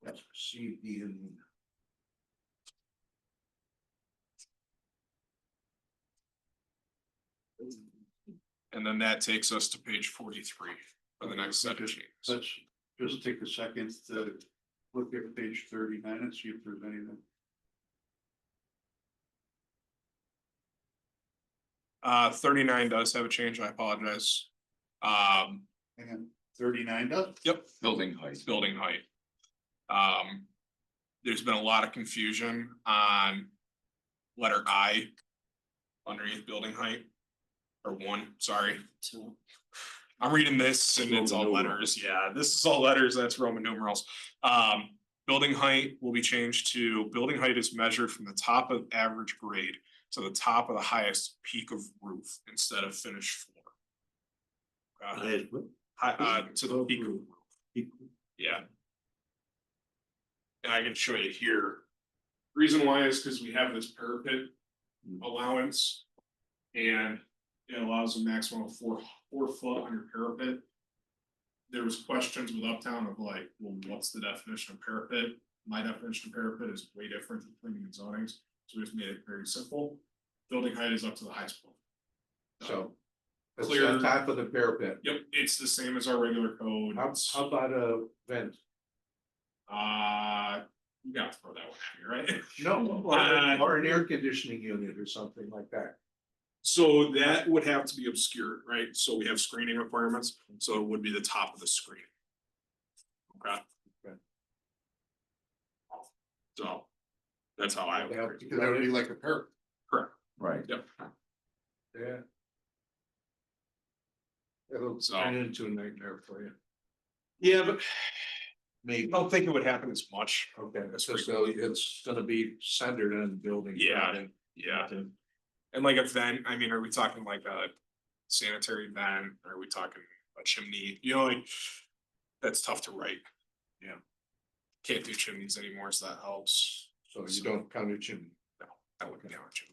That's C, D, and E. And then that takes us to page 43 for the next set of changes. Let's just take a second to look at page 39 and see if there's anything. 39 does have a change, I apologize. And 39 does? Yep, Building height. building height. There's been a lot of confusion on letter I underneath building height. Or one, sorry. So, I'm reading this and it's all Roman letters. Yeah, this is all letters. That's Roman numerals. Building height will be changed to building height is measured from the top of average grade to the top of the highest peak of roof instead of finished floor. To the peak of roof. Yeah. And I can show you here. Reason why is because we have this parapet allowance. And it allows a maximum of four foot on your parapet. There was questions with Uptown of like, well, what's the definition of parapet? My definition of parapet is way different than planning and zonings, so we just made it very simple. Building height is up to the highest point. So. It's Clear. on top of the parapet. Yep, it's the same as our regular code. How about a vent? You got to throw that one at me, right? No, or an air conditioning unit or something like that. So that would have to be obscured, right? So we have screening requirements, so it would be the top of the screen. Okay. Okay. So that's how I would. Yeah, Because that would be like a parapet. Correct. Right. Yep. Yeah. It'll So- turn into a nightmare for you. Yeah, but I Maybe. don't think it would happen as much. Okay, That's so it's gonna be centered on the building. Yeah. Yeah. And like a vent, I mean, are we talking like a sanitary vent? Are we talking a chimney? You know, like, that's tough to write. Yeah. Can't do chimneys anymore, so that helps. So you don't count a chimney. No, I wouldn't count a chimney.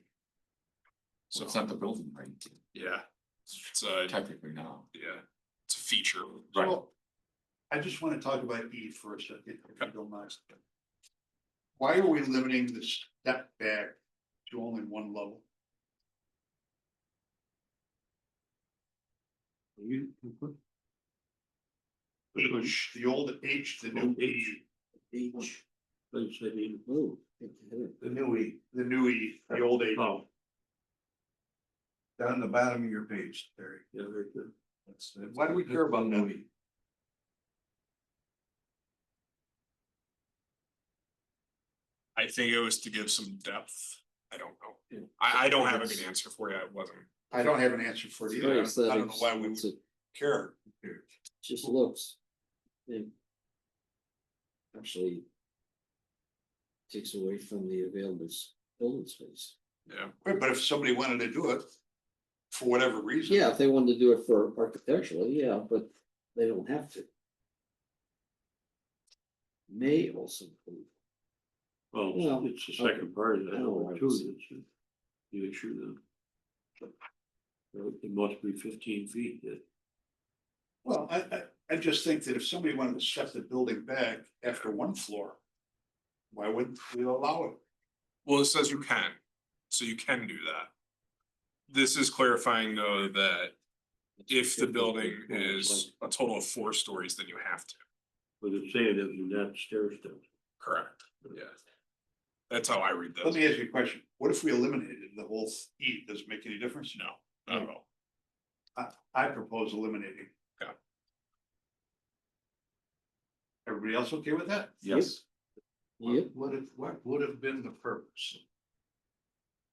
So So, it's not the building, right? yeah, it's a, Technically now. yeah, it's a feature. Right. So, I just wanna talk about E for a second, if you don't mind. Why are we limiting the step back to only one level? You put H, the old H, the new E, H. Let's say the, Oh. The new E, the new E, the old H. oh, down the bottom of your page, Terry. yeah, very good. Why do we care about New that? E. I think it was to give some depth. I don't know. Yeah. I don't have a good answer for you. It wasn't. I don't have an answer for it either. I don't know why we would It's a- care. just looks. It actually takes away from the available building space. Yeah. Right, but if somebody wanted to do it, for whatever reason. Yeah, if they wanted to do it for architecturally, yeah, but they don't have to. May also include. Well, Yeah. it's the second part of that, I know number what two, I'm saying. that's the issue then. It must be 15 feet, Well, I just think that if somebody wanted to set the building back after one floor, why wouldn't we allow it? Well, it says you can, so you can do that. This is clarifying though that if the building is a total of 4 stories, then you have to. but it's saying that you're not stair steps. Correct. Yeah. That's how I read Let those. me ask you a question. What if we eliminated the whole E? Does it make any difference? No, not at all. I propose eliminating. Okay. Everybody else okay with that? Yes. Yep. What would have been the purpose?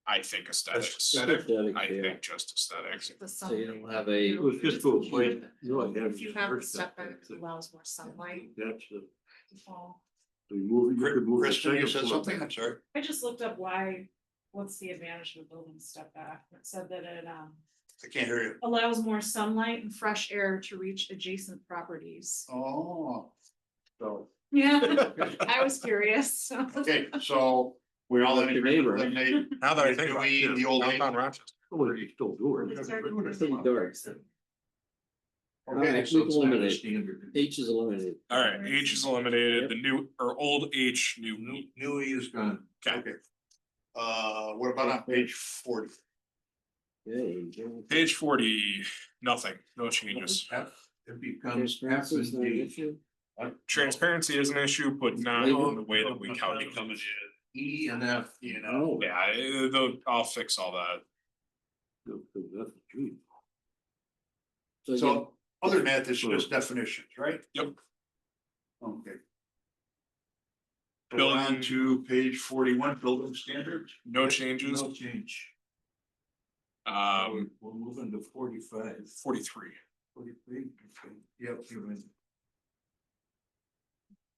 I think aesthetics. Aesthetic? Aesthetic, I yeah. think just aesthetics. The So you don't sunlight. have a. It was just to avoid, you know, having. If you have the stair step back, steps, it allows more sunlight That's the, to fall. you move, you could move. the Kristen, you second said floor something? back. I'm sorry. I just looked up what's the advantage of a building step back? It said that it I can't hear you. allows more sunlight and fresh air to reach adjacent properties. Oh. So, Yeah, I was curious. okay, so we're all in Like your agreement neighbor. to eliminate Now that I the think new about E, it, the old downtown A. Rochester. Well, you still do it. It's starting to Pretty look dark. so- Okay, Alright, So we it's not a eliminate. standard. H is eliminated. All right, H is eliminated, the new or old H, new New, E. new E is gone. Okay, okay. What about on page 40? Okay. page 40, nothing, no changes. F, it becomes F Transparency is and not an D. issue. Transparency is an issue, but not in the way that we calculate. E and F. You know, Oh, Yeah, I'll fix all that. That's a tree. so again, so other than that, this is just definitions, right? Yep. Okay. Go on Building- to page 41, building standards. No changes. No change. We're moving to 45. 43. 43, okay, yep, you're in.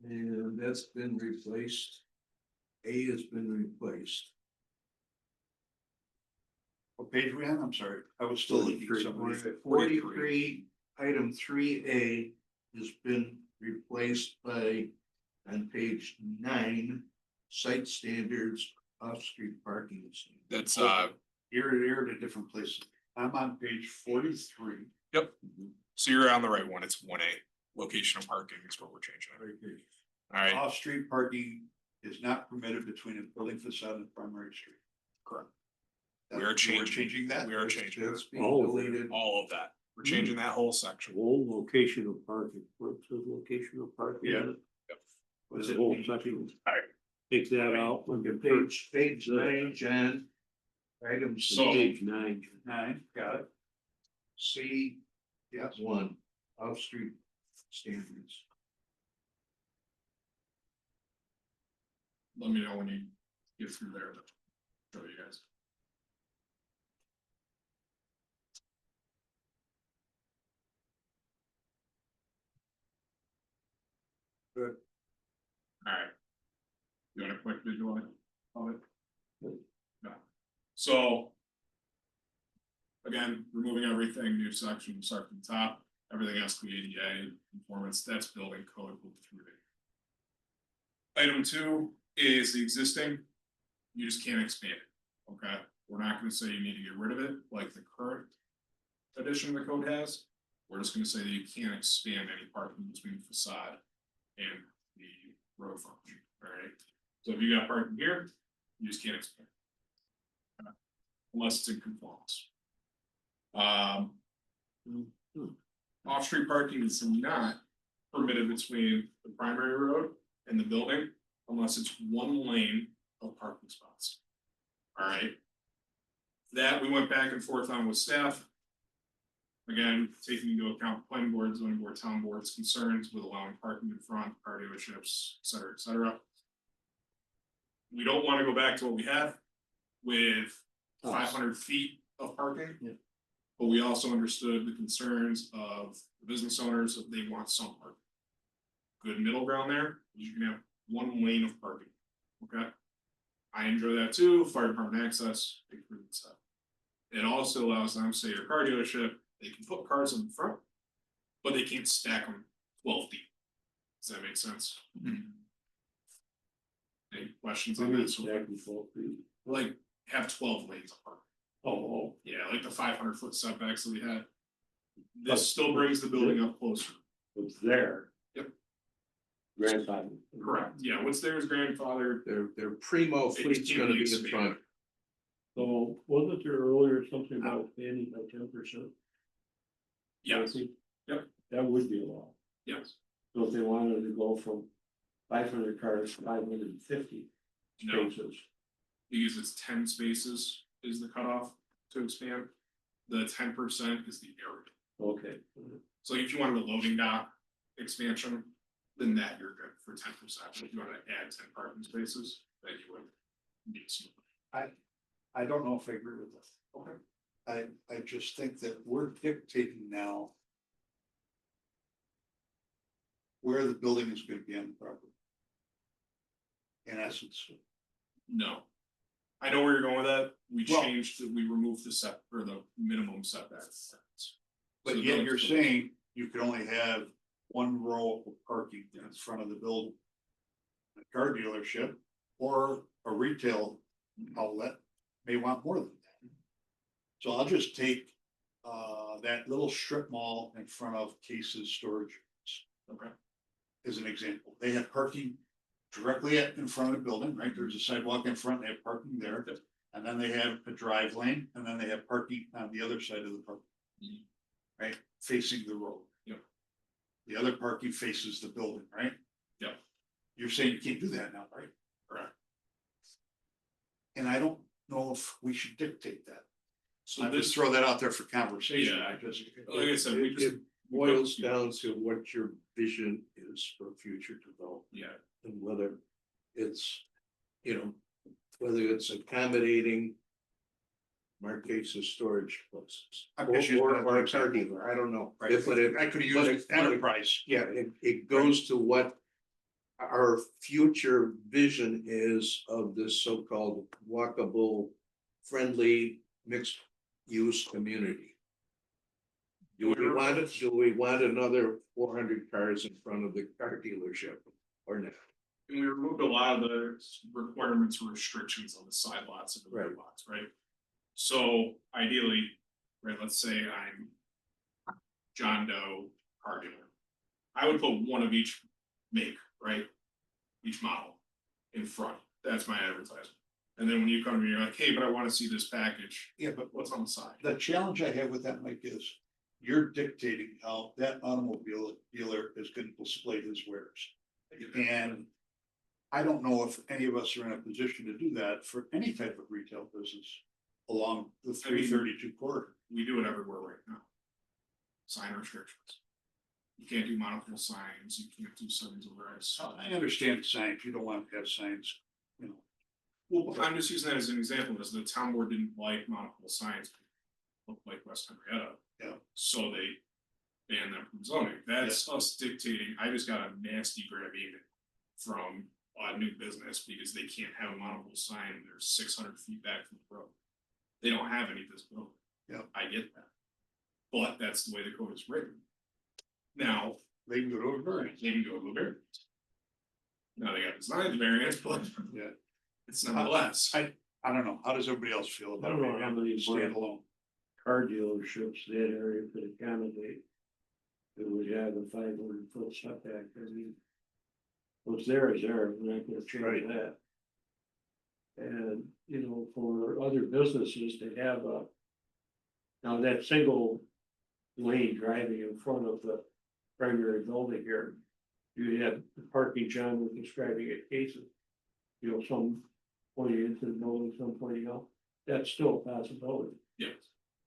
And that's been replaced. A has been replaced. What page are we on? I'm sorry. I was still looking at somewhere. 43, item 3A has been replaced by, on page 9, site standards, off-street parking. That's Here to different places. I'm on page 43. yep. So you're on the right one. It's 1A. Location of parking is what we're changing. All right, Off-street parking is not permitted between a building facade and primary street. correct. That- We are we're changing. changing that. We are changing That's being Oh. deleted. all of that. We're changing that whole section. Whole location of parking, where it says location of parking. Yeah. What's the whole section? Alright. Take that out. Look at page 9, Jan. Item So- Page 9. 9, got it. C, Yes. 1, off-street standards. Let me know when you get through there. To show you guys. Good. All right. You want a quick visual of it? No. So. Again, removing everything, new section, start from the top, everything has to be ADA conformance, that's building code with 3D. Item 2 is the existing, you just can't expand it, okay? We're not gonna say you need to get rid of it like the current edition of the code has. We're just gonna say that you can't expand any parking between the facade and the road frontage, alright? So if you got parking here, you just can't expand. Unless it's in conformance. Off-street parking is not permitted between the primary road and the building unless it's one lane of parking spots. Alright. That we went back and forth on with staff. Again, taking into account planning board, zoning board, town board's concerns with allowing parking in front, car dealerships, et cetera, et cetera. We don't want to go back to what we had with 500 feet of parking. Yeah. But we also understood the concerns of the business owners that they want some parking. Good middle ground there, you can have one lane of parking, okay? I enjoy that too, fire department access, big group stuff. It also allows them, say your car dealership, they can put cars in the front, but they can't stack them 12 deep. Does that make sense? Any questions on that? So, like, have 12 lanes of parking. Oh, Yeah, like the 500-foot setbacks that we had. This still brings the building up closer. it's there. Yep. Grandfather. Correct. Yeah, what's there is grandfather. Their primo It fleet's just gonna can't be be in front. So wasn't there earlier something about expanding by 10%? Yes. Yep. That would be a law. Yes. So if they wanted to go from 500 cars to 550 No, spaces. because it's 10 spaces is the cutoff to expand. The 10% is the area. Okay. So if you wanted a loading dock expansion, then that you're good for 10%. If you want to add 10 parking spaces, then you would need some. I don't know if I agree with this. Okay. I just think that we're dictating now. Where the building is gonna be on the property. In essence. No. I know where you're going with that. We Well- changed, we removed the set, or the minimum setbacks. But yet you're saying you could only have one row of parking in front of the building. A car dealership or a retail outlet may want more than that. So I'll just take that little strip mall in front of Case's storage. Okay. As an example, they have parking directly in front of the building, right? There's a sidewalk in front, they have parking there. And then they have a drive lane, and then they have parking on the other side of the park. Right, facing the road. Yep. The other parking faces the building, right? Yep. You're saying you can't do that now, right? Correct. And I don't know if we should dictate that. So I this, just throw that out there for conversation. Yeah. I just. like I said, we just, It boils down to what your vision is for future development. yeah, And whether it's, whether it's accommodating. Marques's storage places. I'm just using that as an Or a car example. dealer, I don't know. Right, But it, I could have but used it- enterprise. yeah, it goes to what. Our future vision is of this so-called walkable, friendly, mixed use community. Do we want another 400 cars in front of the car dealership or not? and we removed a lot of the requirements or restrictions on the side lots and the rear Right. lots, right? So ideally, right, let's say I'm John Doe car dealer. I would put one of each make, right? Each model in front. That's my advertisement. And then when you come to me, you're like, hey, but I want to see this package. Yeah, but What's on the side? the challenge I have with that, Mike, is you're dictating how that automobile dealer is gonna display his wares. And I don't know if any of us are in a position to do that for any type of retail business along the 332 corridor. We do it everywhere right now. Sign restrictions. You can't do monochrome signs, you can't do signs of rights. I understand signs, you don't want to have signs, you know. Well, I'm just using that as an example, because the town board didn't like monochrome signs. Look like West Henrietta. Yeah. So they banned them from zoning. That's us dictating. I just got a nasty grab email from a new business because they can't have a monochrome sign. They're 600 feet back from the road. They don't have any visibility. Yeah. I get that. But that's the way the code is written. Now, They can go to a variance. they can go to a variance. Now they got design variance, but Yeah. it's nonetheless. I don't know, how does everybody else feel I about don't know how many it? Stand alone. car dealerships, that area could accommodate. It would have a 500-foot setback, I mean. What's there is there, we're not gonna change that. And, you know, for other businesses to have a. Now that single lane driving in front of the primary building here. You have the parking John was describing at cases. You know, some pointing into the building, some pointing out, that's still a possibility. Yes,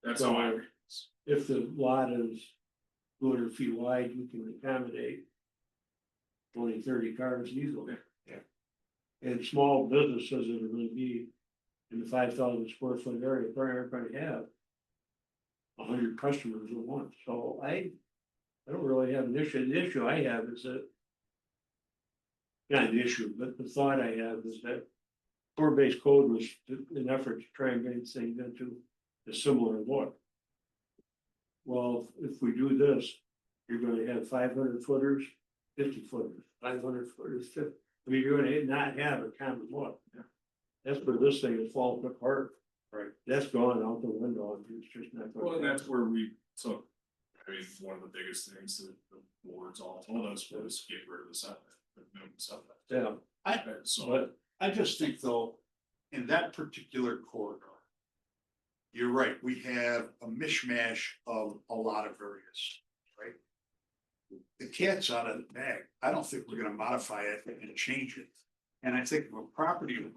that's how I. If the lot is 200 feet wide, you can accommodate 20, 30 cars easily. Yeah. And small businesses that are gonna be in the 5,000 square foot area, probably aren't gonna have 100 customers at once, so I don't really have an issue. The issue I have is that. Not an issue, but the thought I have is that core-based code was an effort to try and get things into a similar look. Well, if we do this, you're gonna have 500 footers, 50 footers, 500 footers, 50. I mean, you're gonna not have a common look. That's where this thing is falling apart. Right. That's gone out the window. It's just not. Well, and that's where we took, I mean, one of the biggest things that the boards all told us was get rid of the setback, the minimum setback. Yeah, So, but I just think though, in that particular corridor. You're right, we have a mishmash of a lot of areas, right? The cat's out of the bag. I don't think we're gonna modify it and change it. And I think if a property owner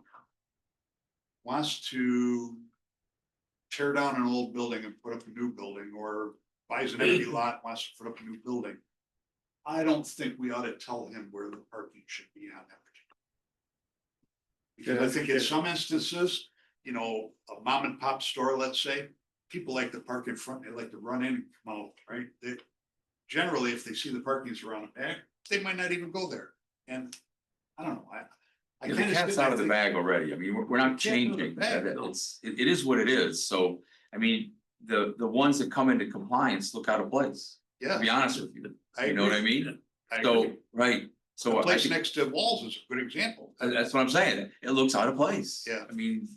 wants to tear down an old building and put up a new building, or buys an empty lot, and wants to put up a new building. I don't think we ought to tell him where the parking should be on that particular. Because I think in some instances, you know, a mom and pop store, let's say, people like to park in front, they like to run in and come out, right? They generally, if they see the parking's around the back, they might not even go there. And I don't know, I Yeah, kind the of. cat's out of the bag already. I mean, we're not The cat's out of the changing. bag, That- no. it is what it is. So, I mean, the ones that come into compliance look out of place, to Yeah. be honest with you. I You know what I agree. mean? I So, agree. right, so The I place think, next to Walls is a good example. that's what I'm saying. It looks out of place. Yeah. I mean,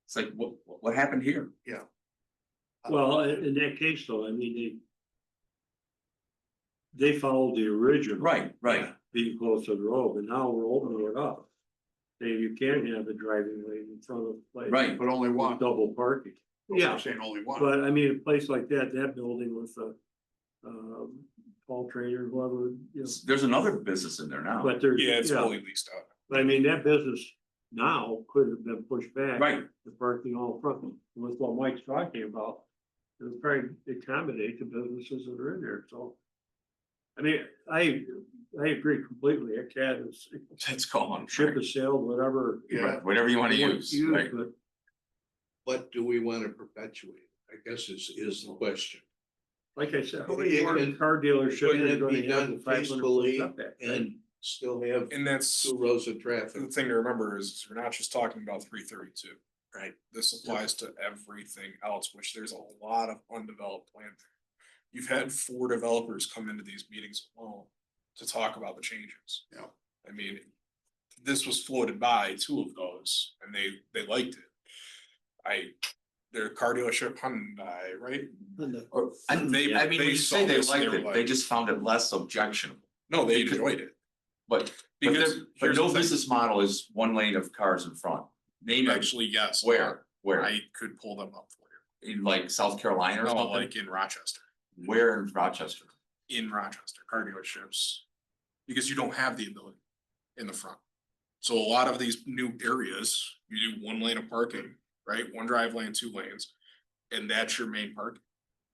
it's like, what happened here? well, in that case though, I mean, they followed the original. Right, right. Being close to the road, and now we're opening it up. Saying you can have a driving lane in front of the place. Right. But only one. Double parking. We're Yeah, saying only one. but I mean, a place like that building with a, Paul Trader, whoever, you know, There's another business in there now. but there's. yeah, it's fully leased out. But I mean, that business now could have been pushed back. Right. The parking all front with what Mike's talking about. It would probably accommodate the businesses that are in there, so. I mean, I agree completely. A cat is, It's gone. ship is sailed, whatever. Yeah. Whatever you wanna use, right? But What do we want to perpetuate? I guess is the question. like I said, how Well, many yeah, more and car dealerships couldn't are it gonna be have done the 500 peacefully setback, right? and still have And that's 2 rows of the traffic? thing to remember is we're not just talking about 332. Right. This applies to everything else, which there's a lot of undeveloped land there. You've had 4 developers come into these meetings alone to talk about the changes. Yeah. I mean, this was floated by 2 of those and they liked it. Their car dealership Hyundai, right? Or, I mean, They- when they you saw say they this, they liked were it, like- they just found it less objectionable. No, they Because- enjoyed it. But Because but here's no the thing. business model is one lane of cars in front. Name it, Actually, yes. where, I could pull them up for you. in like South Carolina or No, something? like in Rochester. Where in Rochester? In Rochester, car dealerships. Because you don't have the ability in the front. So a lot of these new areas, you do 1 lane of parking, right? 1 drive lane, 2 lanes. And that's your main parking.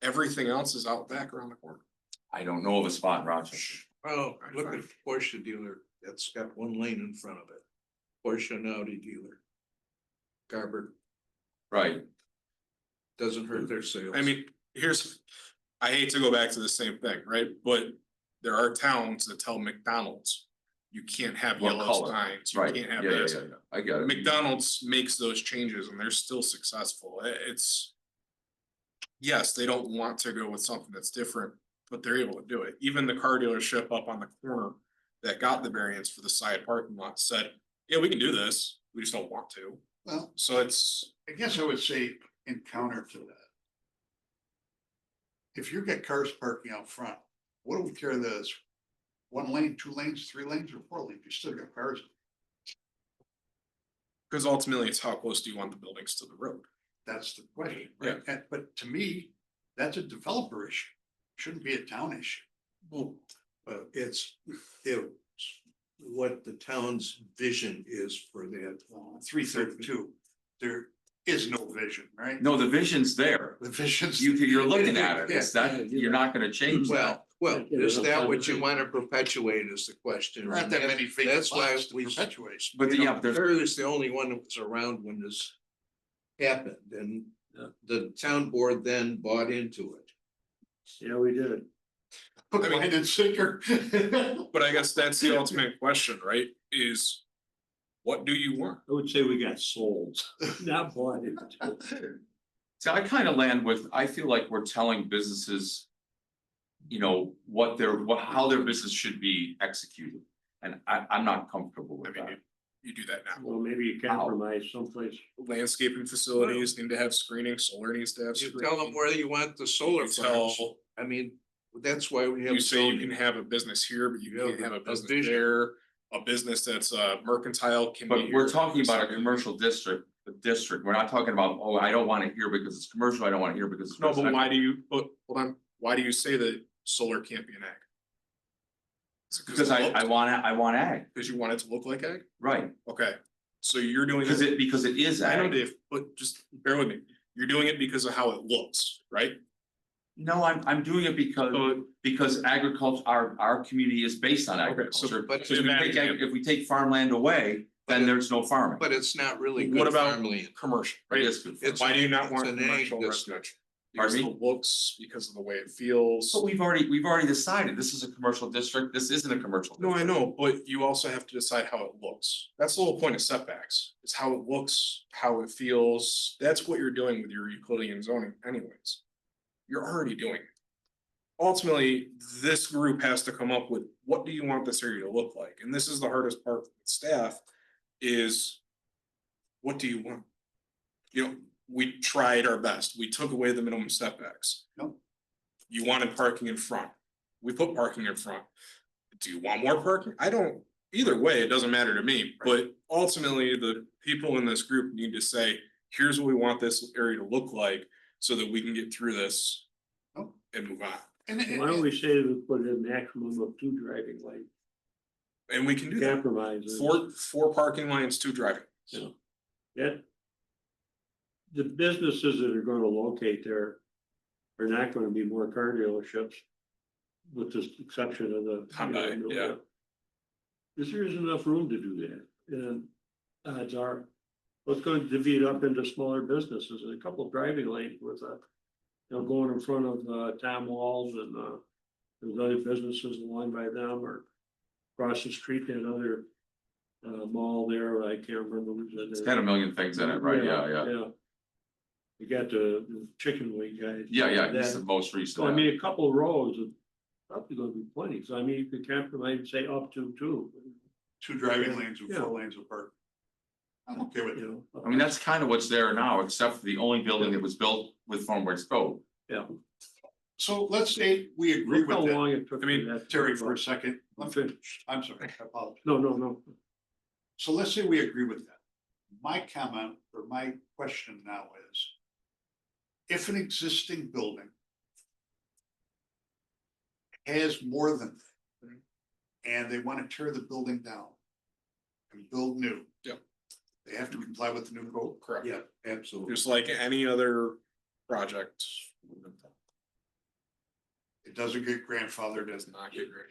Everything else is out back around the corner. I don't know of a spot in Rochester. Oh, look at Porsche dealer, that's got 1 lane in front of it. Porsche and Audi dealer. Garber, Right, doesn't hurt their sales. I mean, I hate to go back to the same thing, right? But there are towns that tell McDonald's, You can't have What yellow color? signs, you Right, can't have yeah, this. yeah, I get it. McDonald's makes those changes and they're still successful. It's. Yes, they don't want to go with something that's different, but they're able to do it. Even the car dealership up on the corner that got the variance for the side parking lot said, yeah, we can do this. We just don't want to. Well, So it's, I guess I would say in counter to that. If you get cars parking out front, what do we care that it's 1 lane, 2 lanes, 3 lanes, or 4 lanes? You still got cars. because ultimately it's how close do you want the buildings to the road? That's the question, right? But to me, that's a developer issue. Shouldn't be a town issue. Well, it's what the town's vision is for that. 332, there is no vision, right? No, the vision's there. The vision's. You're looking at it, it's Yeah, that, you're you're not gonna change that. Well, is that what you want to perpetuate is the question. There aren't that many vacant That's why lots to we. perpetuate. But You yeah, know, there's, Terry was the only one that was around when this happened, and the town board then bought into it. Yeah, we did. Hook, I mean- line, and sinker. But I guess that's the ultimate question, right? Is what do you want? I would say we got sold, not bought into. so I kind of land with, I feel like we're telling businesses. You know, how their business should be executed, and I'm not comfortable I with mean, that. you do that now. Well, maybe you compromise someplace. Landscaping facilities need to have screening, solar needs to have You screening. tell them where you want the solar You farms. tell- I mean, that's why we have. You say you zoning. can have a business here, but you You have can't have a a business vision. there. A business that's mercantile can be. But we're here. talking about a commercial district, we're not talking about, oh, I don't want it here because it's commercial, I don't want it here because it's. No, but residential. why do you, but hold on, why do you say that solar can't be an ag? Is it Because I want ag, Because you want it to look like ag? right, Okay, so you're doing. because it is I know, ag. Dave, but just bear with me. You're doing it because of how it looks, right? No, I'm doing it because agriculture, our community is based on Okay, so- agriculture. but So if we take farmland away, then there's no farming. But it's not really What good about farmland. commercial, It right? is good for- It's- Why do you not want it's an ag commercial district. residential? Because Pardon of the looks, because of the way it feels. But we've already decided, this is a commercial district, this isn't a commercial. No, I district. know, but you also have to decide how it looks. That's the whole point of setbacks. It's how it looks, how it feels. That's what you're doing with your Euclidean zoning anyways. You're already doing it. Ultimately, this group has to come up with, what do you want this area to look like? And this is the hardest part with staff is, what do you want? You know, we tried our best. We took away the minimum setbacks. Nope. You wanted parking in front. We put parking in front. Do you want more parking? I don't, either way, it doesn't matter to me, but ultimately, the people in this group need to say, here's what we want this area to look like, so that we can get through this. Oh. And move on, Why don't we say we put a maximum of 2 driving lanes, and we can do that, compromise. four parking lanes, 2 driving. That. The businesses that are gonna locate there are not gonna be more car dealerships. With the exception of the. Hyundai, yeah. Cause there isn't enough room to do that, and odds are, what's gonna divvy it up into smaller businesses, and a couple of driving lanes with going in front of Tom Walls and there's other businesses along by them or across the street, that other mall there, I can't remember who's in there. It's got a million things in it, right, yeah. You got the chicken wing guys. Yeah, he's the That- most recent. So I mean, a couple of rows of probably gonna be plenty, so I mean, you could compromise and say up to 2. 2 driving lanes and Yeah. 4 lanes of parking. I'm okay with it. You know. I mean, that's kind of what's there now, except for the only building that was built with Farmways Code. Yeah. So let's say we agree Look how with that. long it took. I mean, for that to Terry, go. for a second. I'm finished. I'm sorry, I apologize. No. So let's say we agree with that. My comment or my question now is, if an existing building has more than that, and they want to tear the building down and build new. Yeah. They have to comply with the new code. Correct. Yeah, absolutely. Just like any other project. It doesn't get grandfathered Does as not get graded.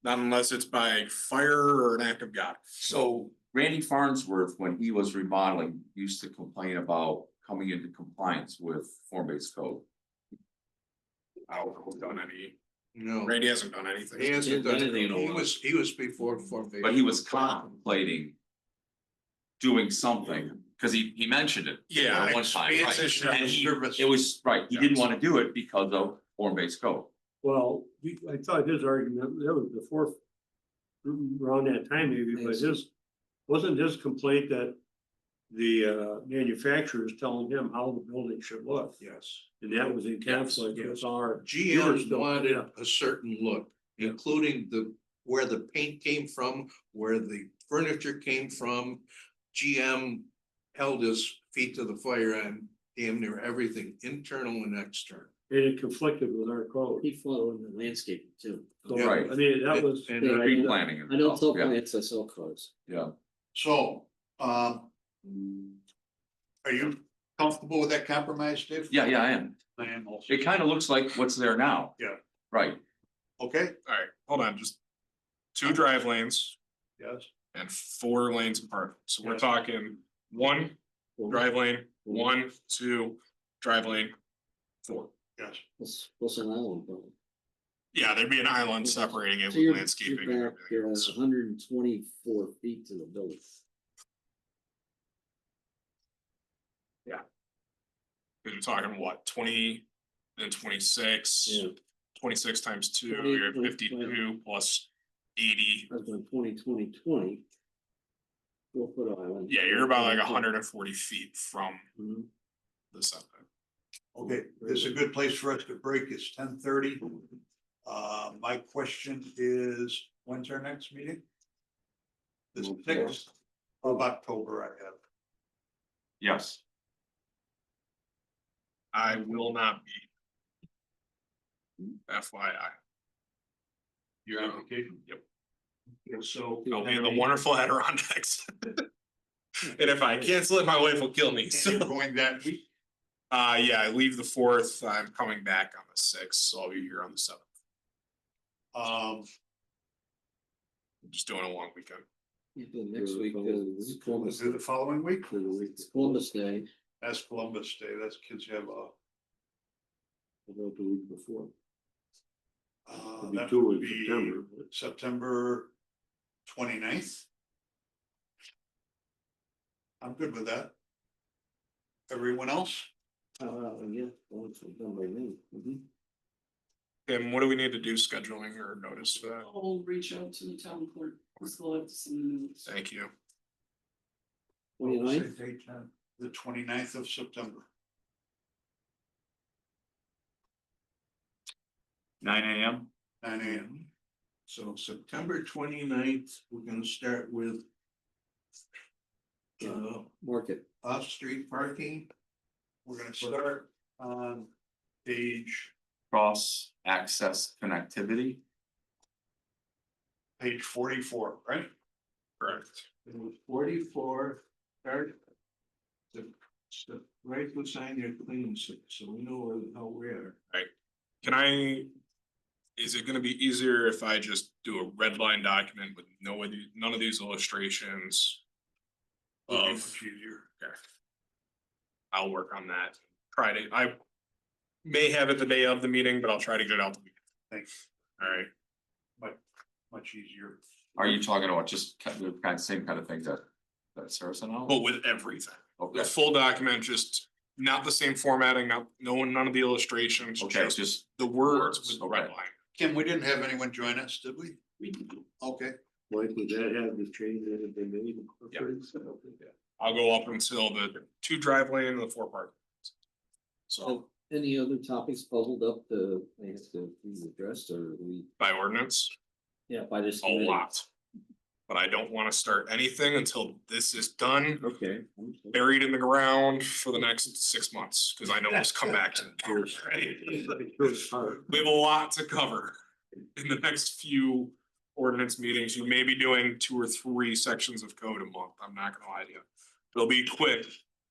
Not unless it's by fire or an act of God. So Randy Farnsworth, when he was remodeling, used to complain about coming into compliance with form-based code. I don't know done any No, Randy hasn't done anything. he hasn't done Anything it. in a while. He was before form-based. But he was contemplating. Doing something, cause he mentioned it. Yeah, at one time, right? expansion of And the he- service. It was, right, he didn't wanna do it because of form-based code. Well, I thought his argument, that was before, around that time maybe, but wasn't his complaint that the manufacturer is telling him how the building should look? Yes. And that was in conflict yes. with our. GM wanted Yeah. a certain look, including where the paint came from, where the furniture came from. GM held his feet to the fire on damn near everything, internal and external. And it conflicted with our code. He followed the landscape too. So, Right. I mean, that was. And Yeah, Tree planting and I don't stuff, tell yeah, plants I sell cars. yeah. So, are you comfortable with that compromise, Dave? Yeah, I am. I am also. It kinda looks like what's there now. Yeah. Right, Okay, Alright, hold on, just 2 drive lanes yes, and 4 lanes apart. So we're Yes. talking 1 drive lane, 1, 2, drive lane, 4. yes. What's an island building? Yeah, there'd be an island separating it So with you're landscaping and back everything else. 124 feet to the building. You're talking what, 20 and 26? Yeah. 26 times 2, 20, you're at 20, 52 plus 80. I was going 20. 4-foot island. Yeah, you're about like 140 feet from Mhm. the setback. Okay, this is a good place for us to break. It's 10:30. My question is, when's our next meeting? The 6th of October, I have. yes. I will not be. FYI. Your application? Yep. And so. I'll be in the wonderful Adirondacks. And if I cancel it, my wife will kill me, And you're so. going that week? Yeah, I leave the 4th, I'm coming back on the 6th, so I'll be here on the 7th. Um, I'm just doing a long weekend. Yeah, but next week is we'll Columbus, do the following week. Columbus Day, That's Columbus Day. That's kids have about the week before. It'd be that 2 would in be September. September 29th. I'm good with that. Everyone else? Yeah, well, it's done by me. Mhm. And what do we need to do scheduling or notice for that? I'll reach out to the town clerk, we'll have to send the news. Thank you. 29th? Say date, the 29th of September. 9 AM, 9 AM. So September 29th, we're gonna start with. Market. Off-street parking. We're gonna start on page cross-access connectivity. 44, right? Correct. It was 44, start. The right to sign your clean, so we know where the hell we are. Can I, is it gonna be easier if I just do a red line document with none of these illustrations? Would be Of, much easier. okay. I'll work on that. I may have it the day of the meeting, but I'll try to get it out the weekend. Thanks. Alright, Much easier. Are you talking about just the same kind of things that Sarah sent out? but with everything, Okay, the full document, just not the same formatting, none of the illustrations, okay, just just, the words words, with the red okay. line. Kim, we didn't have anyone join us, did we? We can Okay, Mike, would that have the change that had been made? I'll go up until the 2 drive lane and the 4 parking. So Any other topics puzzled up they have to be addressed or we, by ordinance, by this? a committee? lot. But I don't wanna start anything until this is done, Okay. buried in the ground for the next 6 months, cause I know it's come back to the right? We have a lot to cover in the next few ordinance meetings. You may be doing 2 or 3 sections of code a month. I'm not gonna lie to you. It'll be quick,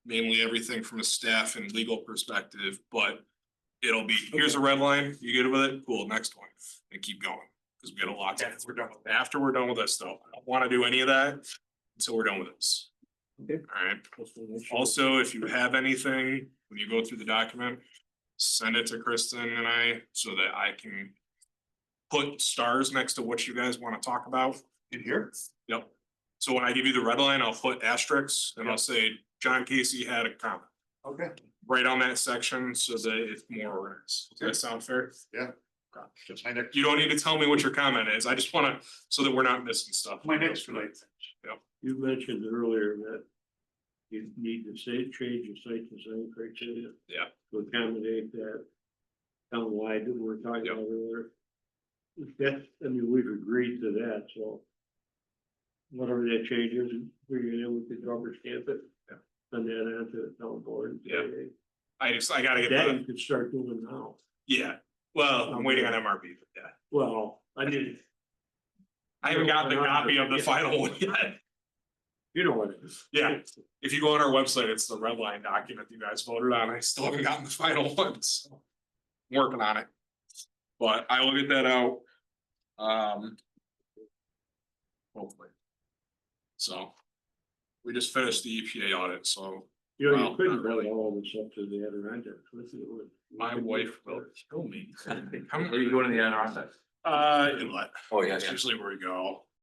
mainly everything from a staff and legal perspective, but it'll be, here's a red line, you good with it? Cool, next one, and keep going. Cause we got a lot to, after we're done with this though, I don't wanna do any of that until we're done with this. Okay. Alright, also, if you have anything, when you go through the document, send it to Kristen and I so that I can put stars next to what you guys wanna talk about. In here? Yep. So when I give you the red line, I'll put asterisks and I'll say, John Casey had a comment. Okay. Right on that section so that it's more organized. Does that sound fair? Just my next. You don't need to tell me what your comment is. I just wanna, so that we're not missing stuff. My next tonight. You mentioned earlier that you need to say, change the site design criteria. Yeah. To accommodate that townwide that we're talking Yep. about earlier. That's, I mean, we've agreed to that, so. Whatever that changes, we're gonna, we could rubber stamp it. Yeah. Send that on to the town board. and say, Yeah. hey, I gotta get that the, you could start doing now. yeah, well, I'm waiting on MRB, but yeah. Well, I mean, I haven't got the copy of the final one yet. you know what it is. Yeah. If you go on our website, it's the red line document you guys voted on. I still haven't gotten the final one, so. I'm working on it. But I will get that out. Hopefully. So. We just finished the EPA audit, so You know, Well, you couldn't not really. bring all this up to the Adirondacks with you. my wife will kill me. Where are you going to the Adirondacks? Inlet. Oh, That's usually where we go.